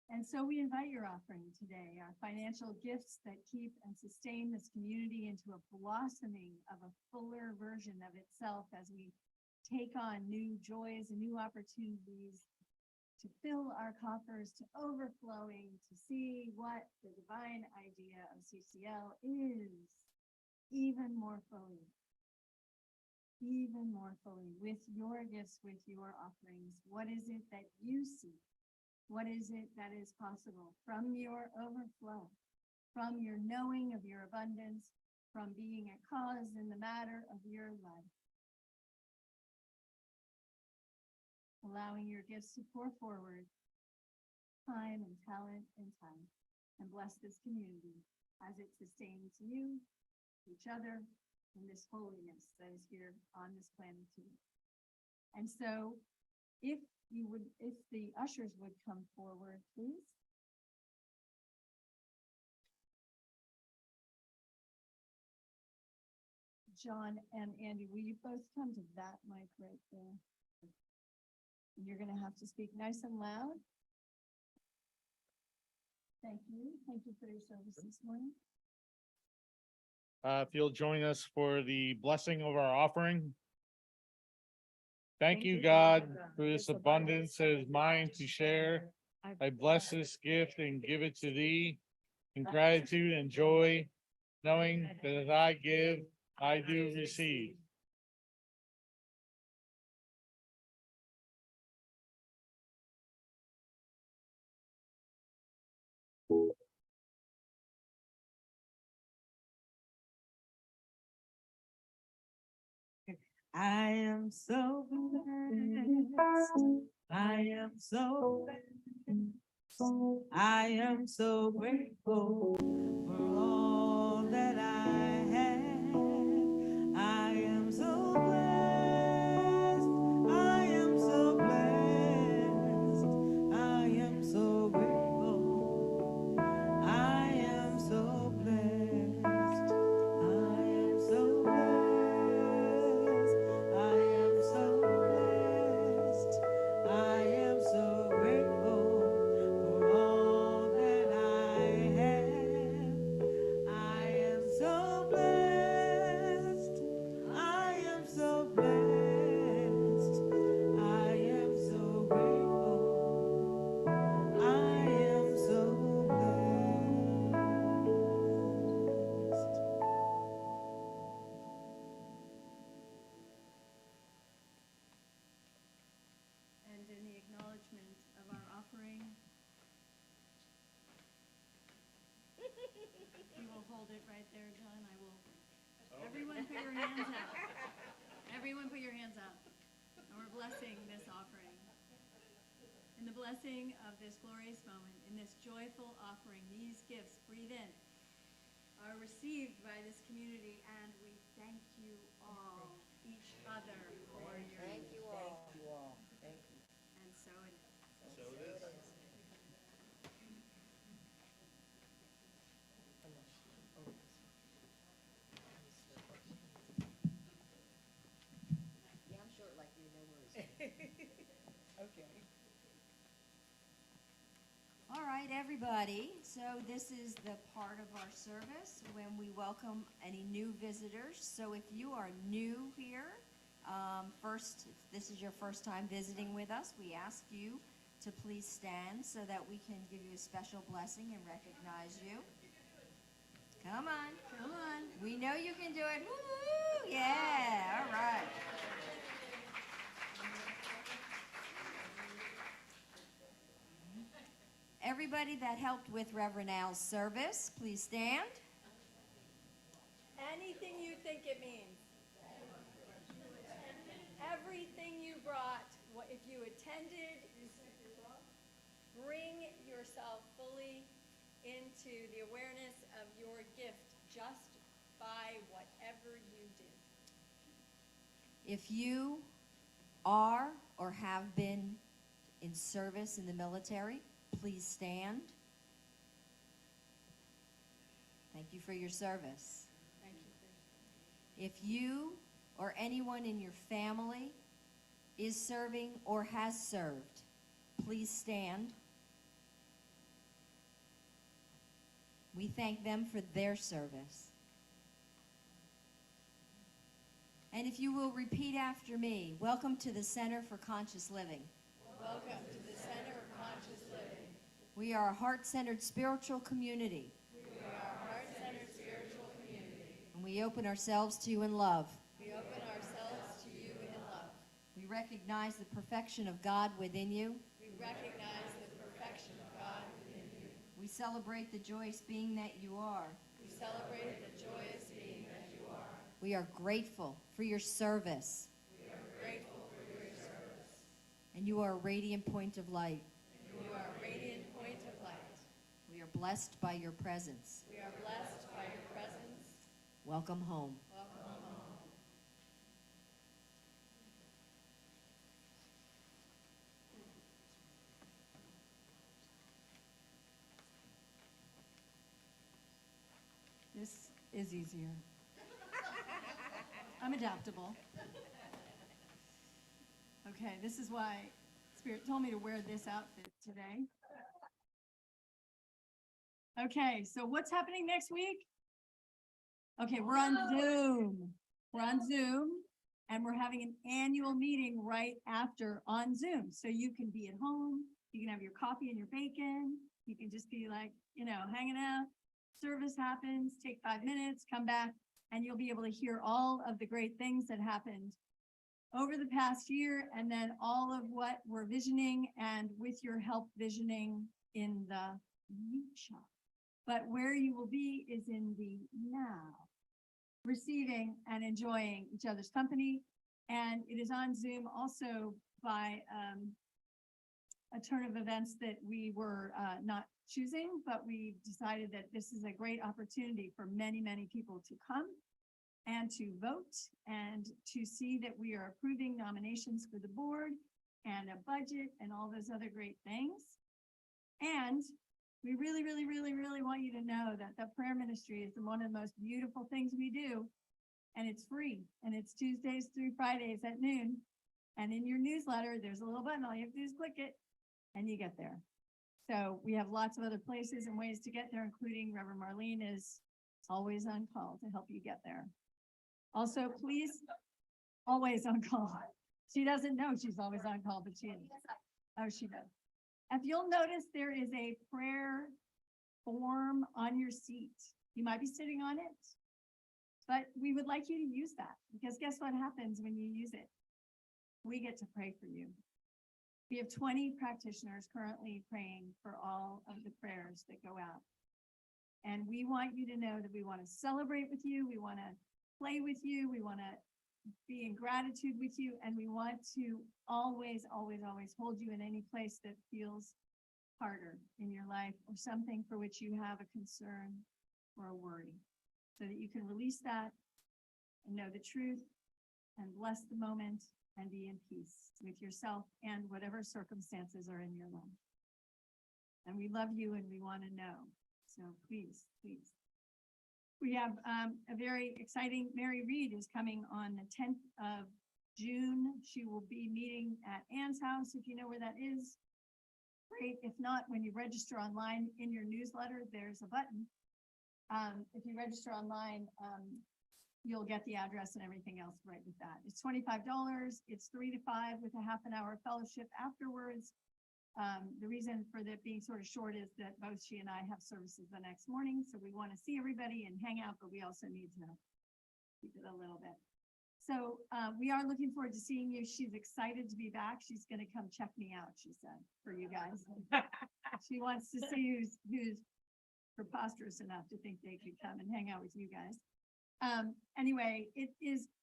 And so we invite your offering today, our financial gifts that keep and sustain this community into a blossoming of a fuller version of itself as we take on new joys and new opportunities to fill our coffers to overflowing, to see what the divine idea of CCL is even more fully with your gifts, with your offerings. What is it that you see? What is it that is possible from your overflow, from your knowing of your abundance, from being a cause in the matter of your life? Allowing your gifts to pour forward time and talent and time, and bless this community as it sustains you, each other, and this holiness that is here on this planet too. And so if the ushers would come forward, please. John and Andy, will you both come to that mic right there? You're going to have to speak nice and loud. Thank you. Thank you for your service this morning. If you'll join us for the blessing of our offering. Thank you, God, for this abundance that is mine to share. I bless this gift and give it to thee in gratitude and joy, knowing that as I give, I do receive. I am so blessed. I am so blessed. I am so grateful for all that I have. I am so blessed. I am so blessed. I am so grateful. I am so blessed. I am so blessed. I am so blessed. I am so grateful for all that I have. I am so blessed. I am so blessed. I am so grateful. I am so blessed. And in the acknowledgement of our offering, you will hold it right there, John. I will. Everyone put your hands out. Everyone put your hands out. And we're blessing this offering. In the blessing of this glorious moment, in this joyful offering, these gifts, breathe in, are received by this community, and we thank you all, each other, for your. Thank you all. Thank you all. Thank you. And so it is. So it is. Yeah, I'm short like you, no worries. Okay. All right, everybody. So this is the part of our service when we welcome any new visitors. So if you are new here, if this is your first time visiting with us, we ask you to please stand so that we can give you a special blessing and recognize you. Come on, come on. We know you can do it. Woo! Yeah, all right. Everybody that helped with Reverend Al's service, please stand. Anything you think it means. Everything you brought, if you attended, bring yourself fully into the awareness of your gift just by whatever you did. If you are or have been in service in the military, please stand. Thank you for your service. Thank you for If you or anyone in your family is serving or has served, please stand. We thank them for their service. And if you will repeat after me, welcome to the Center for Conscious Living. Welcome to the Center of Conscious Living. We are a heart-centered spiritual community. We are a heart-centered spiritual community. And we open ourselves to you in love. We open ourselves to you in love. We recognize the perfection of God within you. We recognize the perfection of God within you. We celebrate the joyous being that you are. We celebrate the joyous being that you are. We are grateful for your service. We are grateful for your service. And you are a radiant point of light. And you are a radiant point of light. We are blessed by your presence. We are blessed by your presence. Welcome home. Welcome home. This is easier. I'm adaptable. Okay, this is why Spirit told me to wear this outfit today. Okay, so what's happening next week? Okay, we're on Zoom. We're on Zoom, and we're having an annual meeting right after on Zoom. So you can be at home, you can have your coffee and your bacon, you can just be like, hanging out. Service happens, take 5 minutes, come back, and you'll be able to hear all of the great things that happened over the past year, and then all of what we're visioning and with your help visioning in the future. But where you will be is in the now, receiving and enjoying each other's company. And it is on Zoom also by a turn of events that we were not choosing, but we decided that this is a great opportunity for many, many people to come and to vote and to see that we are approving nominations for the board and a budget and all those other great things. And we really, really, really, really want you to know that the prayer ministry is one of the most beautiful things we do. And it's free. And it's Tuesdays through Fridays at noon. And in your newsletter, there's a little button. All you have to do is click it and you get there. So we have lots of other places and ways to get there, including Reverend Marlene is always on call to help you get there. Also, please, always on call. She doesn't know she's always on call, but she is. Oh, she does. If you'll notice, there is a prayer form on your seat. You might be sitting on it, but we would like you to use that, because guess what happens when you use it? We get to pray for you. We have 20 practitioners currently praying for all of the prayers that go out. And we want you to know that we want to celebrate with you. We want to play with you. We want to be in gratitude with you. And we want to always, always, always hold you in any place that feels harder in your life or something for which you have a concern or a worry, so that you can release that and know the truth and bless the moment and be in peace with yourself and whatever circumstances are in your life. And we love you and we want to know. So please, please. We have a very exciting, Mary Reed is coming on the 10th of June. She will be meeting at Ann's house, if you know where that is. Great. If not, when you register online in your newsletter, there's a button. If you register online, you'll get the address and everything else right with that. It's $25. It's 3 to 5 with a half an hour fellowship afterwards. The reason for that being sort of short is that both she and I have services the next morning, so we want to see everybody and hang out, but we also need to keep it a little bit. So we are looking forward to seeing you. She's excited to be back. She's going to come check me out, she said, for you guys. She wants to see who's preposterous enough to think they could come and hang out with you guys. Anyway,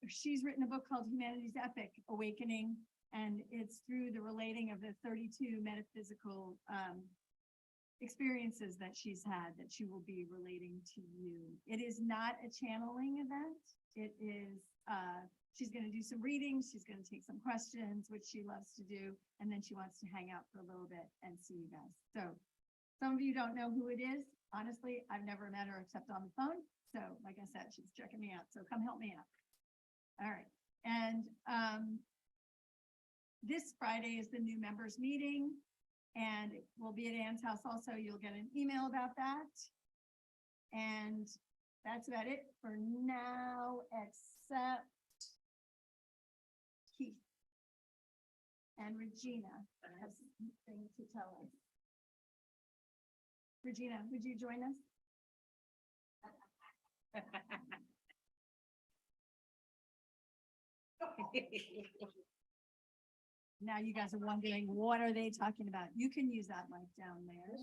she's written a book called Humanity's Epic Awakening, and it's through the relating of the 32 metaphysical experiences that she's had that she will be relating to you. It is not a channeling event. It is, she's going to do some readings. She's going to take some questions, which she loves to do. And then she wants to hang out for a little bit and see you guys. So some of you don't know who it is. Honestly, I've never met her except on the phone. So like I said, she's checking me out. So come help me out. All right. And this Friday is the new members meeting, and we'll be at Ann's house also. You'll get an email about that. And that's about it for now, except Keith and Regina has something to tell us. Regina, would you join us? Now you guys are wondering, what are they talking about? You can use that mic down there.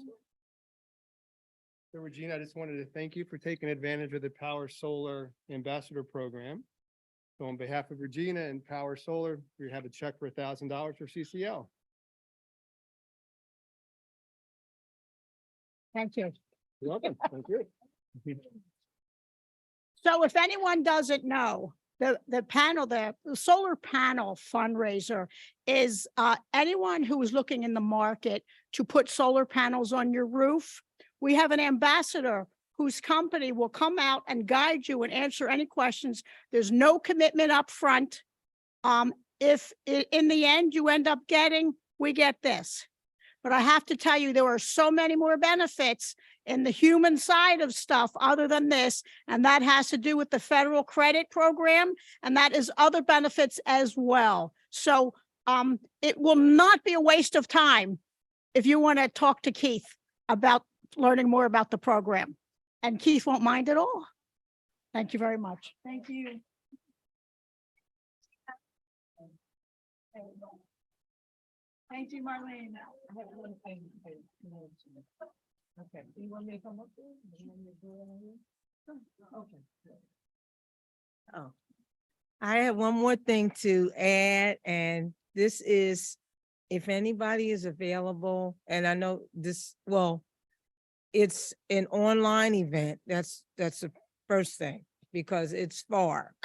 So Regina, I just wanted to thank you for taking advantage of the Power Solar Ambassador Program. So on behalf of Regina and Power Solar, we have a check for $1,000 for CCL. Thank you. You're welcome. Thank you. So if anyone doesn't know, the solar panel fundraiser is anyone who is looking in the market to put solar panels on your roof. We have an ambassador whose company will come out and guide you and answer any questions. There's no commitment up front. If in the end you end up getting, we get this. But I have to tell you, there are so many more benefits in the human side of stuff other than this, and that has to do with the federal credit program, and that is other benefits as well. So it will not be a waste of time if you want to talk to Keith about learning more about the program. And Keith won't mind at all. Thank you very much. Thank you. Thank you, Marlene. Okay, do you want me to come up there? Do you want me to do it on here? Okay. Oh, I have one more thing to add, and this is, if anybody is available, and I know this, well, it's an online event. That's the first thing, because it's far.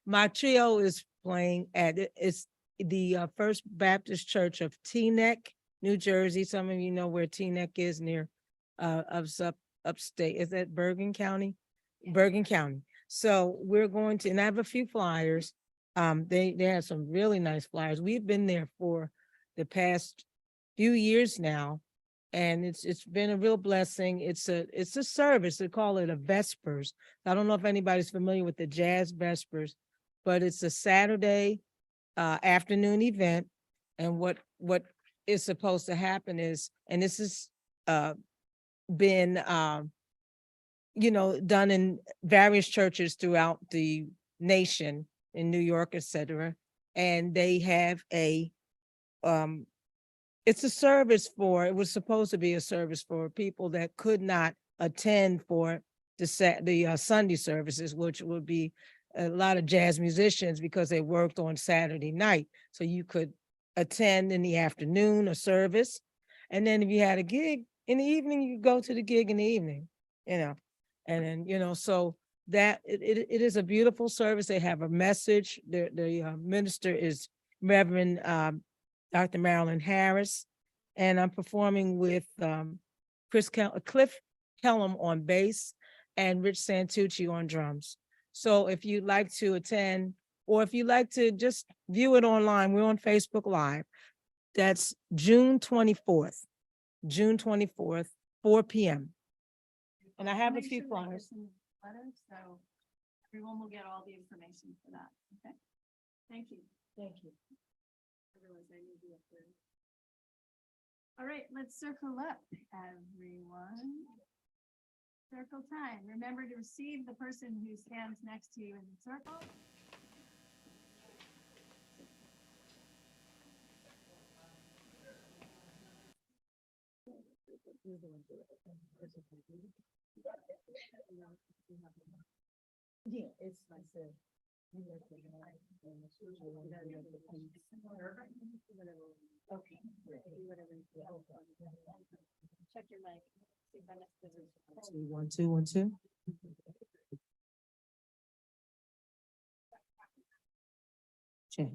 My trio is playing at, it's the First Baptist Church of Teaneck, New Jersey. Some of you know where Teaneck is, near upstate. Is that Bergen County? Yeah. Bergen County. So we're going to, and I have a few flyers. They have some really nice flyers. We've been there for the past few years now, and it's been a real blessing. It's a service. They call it a Vespers. I don't know if anybody's familiar with the Jazz Vespers, but it's a Saturday afternoon event. And what is supposed to happen is, and this is been done in various churches throughout the nation, in New York, etc. And they have it's a service for, it was supposed to be a service for people that could not attend for the Sunday services, which would be a lot of jazz musicians because they worked on Saturday night. So you could attend in the afternoon a service. And then if you had a gig in the evening, you go to the gig in the evening, and then, so that it is a beautiful service. They have a message. The minister is Reverend Dr. Marilyn Harris, and I'm performing with Cliff Kellum on bass and Rich Santucci on drums. So if you'd like to attend, or if you'd like to just view it online, we're on Facebook Live. That's June 24th, 4 p.m. And I have a few flyers. Letters, so everyone will get all the information for that. Okay. Thank you. Thank you. I realize I need you up there. All right, let's circle up, everyone. Circle time. Remember to receive the person who stands next to you in the circle. Yeah, it's myself. Okay. Check your mic. See if I'm not- 1, 2, 1, 2. Check.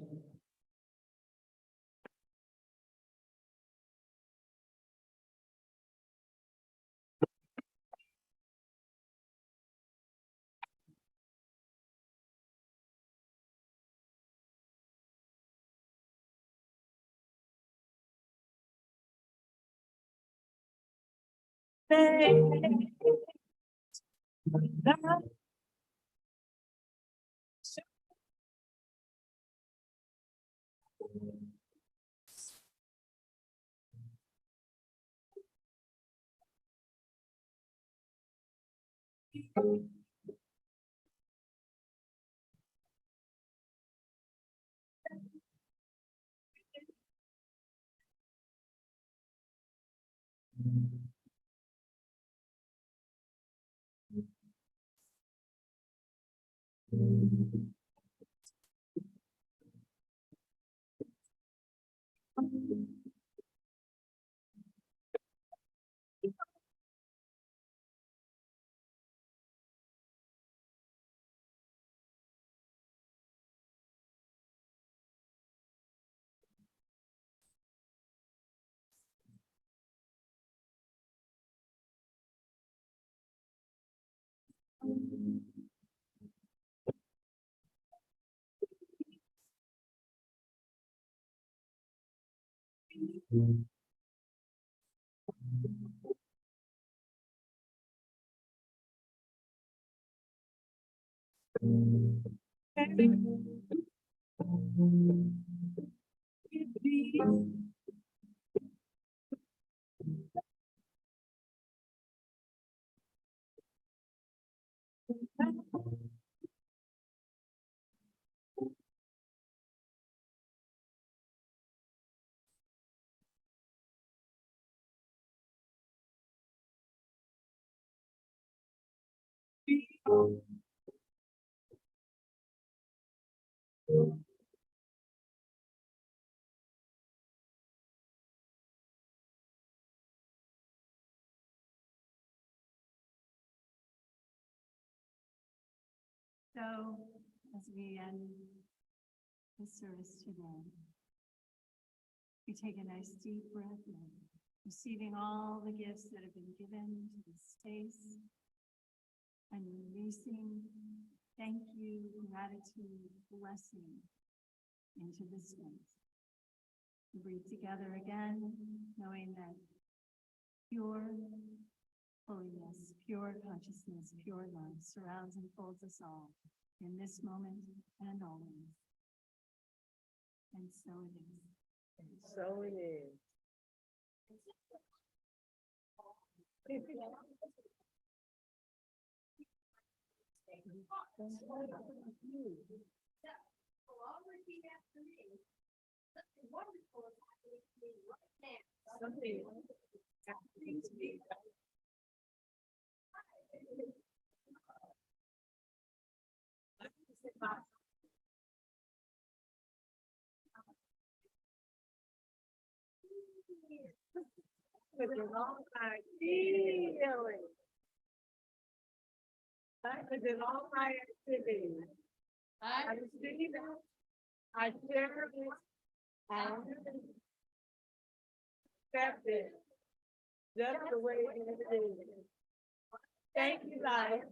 So as we end the service today, we take a nice deep breath in, receiving all the gifts that have been given to this space and releasing thank you, gratitude, blessing into this space. We breathe together again, knowing that pure holiness, pure consciousness, pure love surrounds and folds us all in this moment and always. And so it is. So it is. With the long time healing. With the long time activity. I receive it. I share it. I accept it. Just the way it is. Thank you, guys.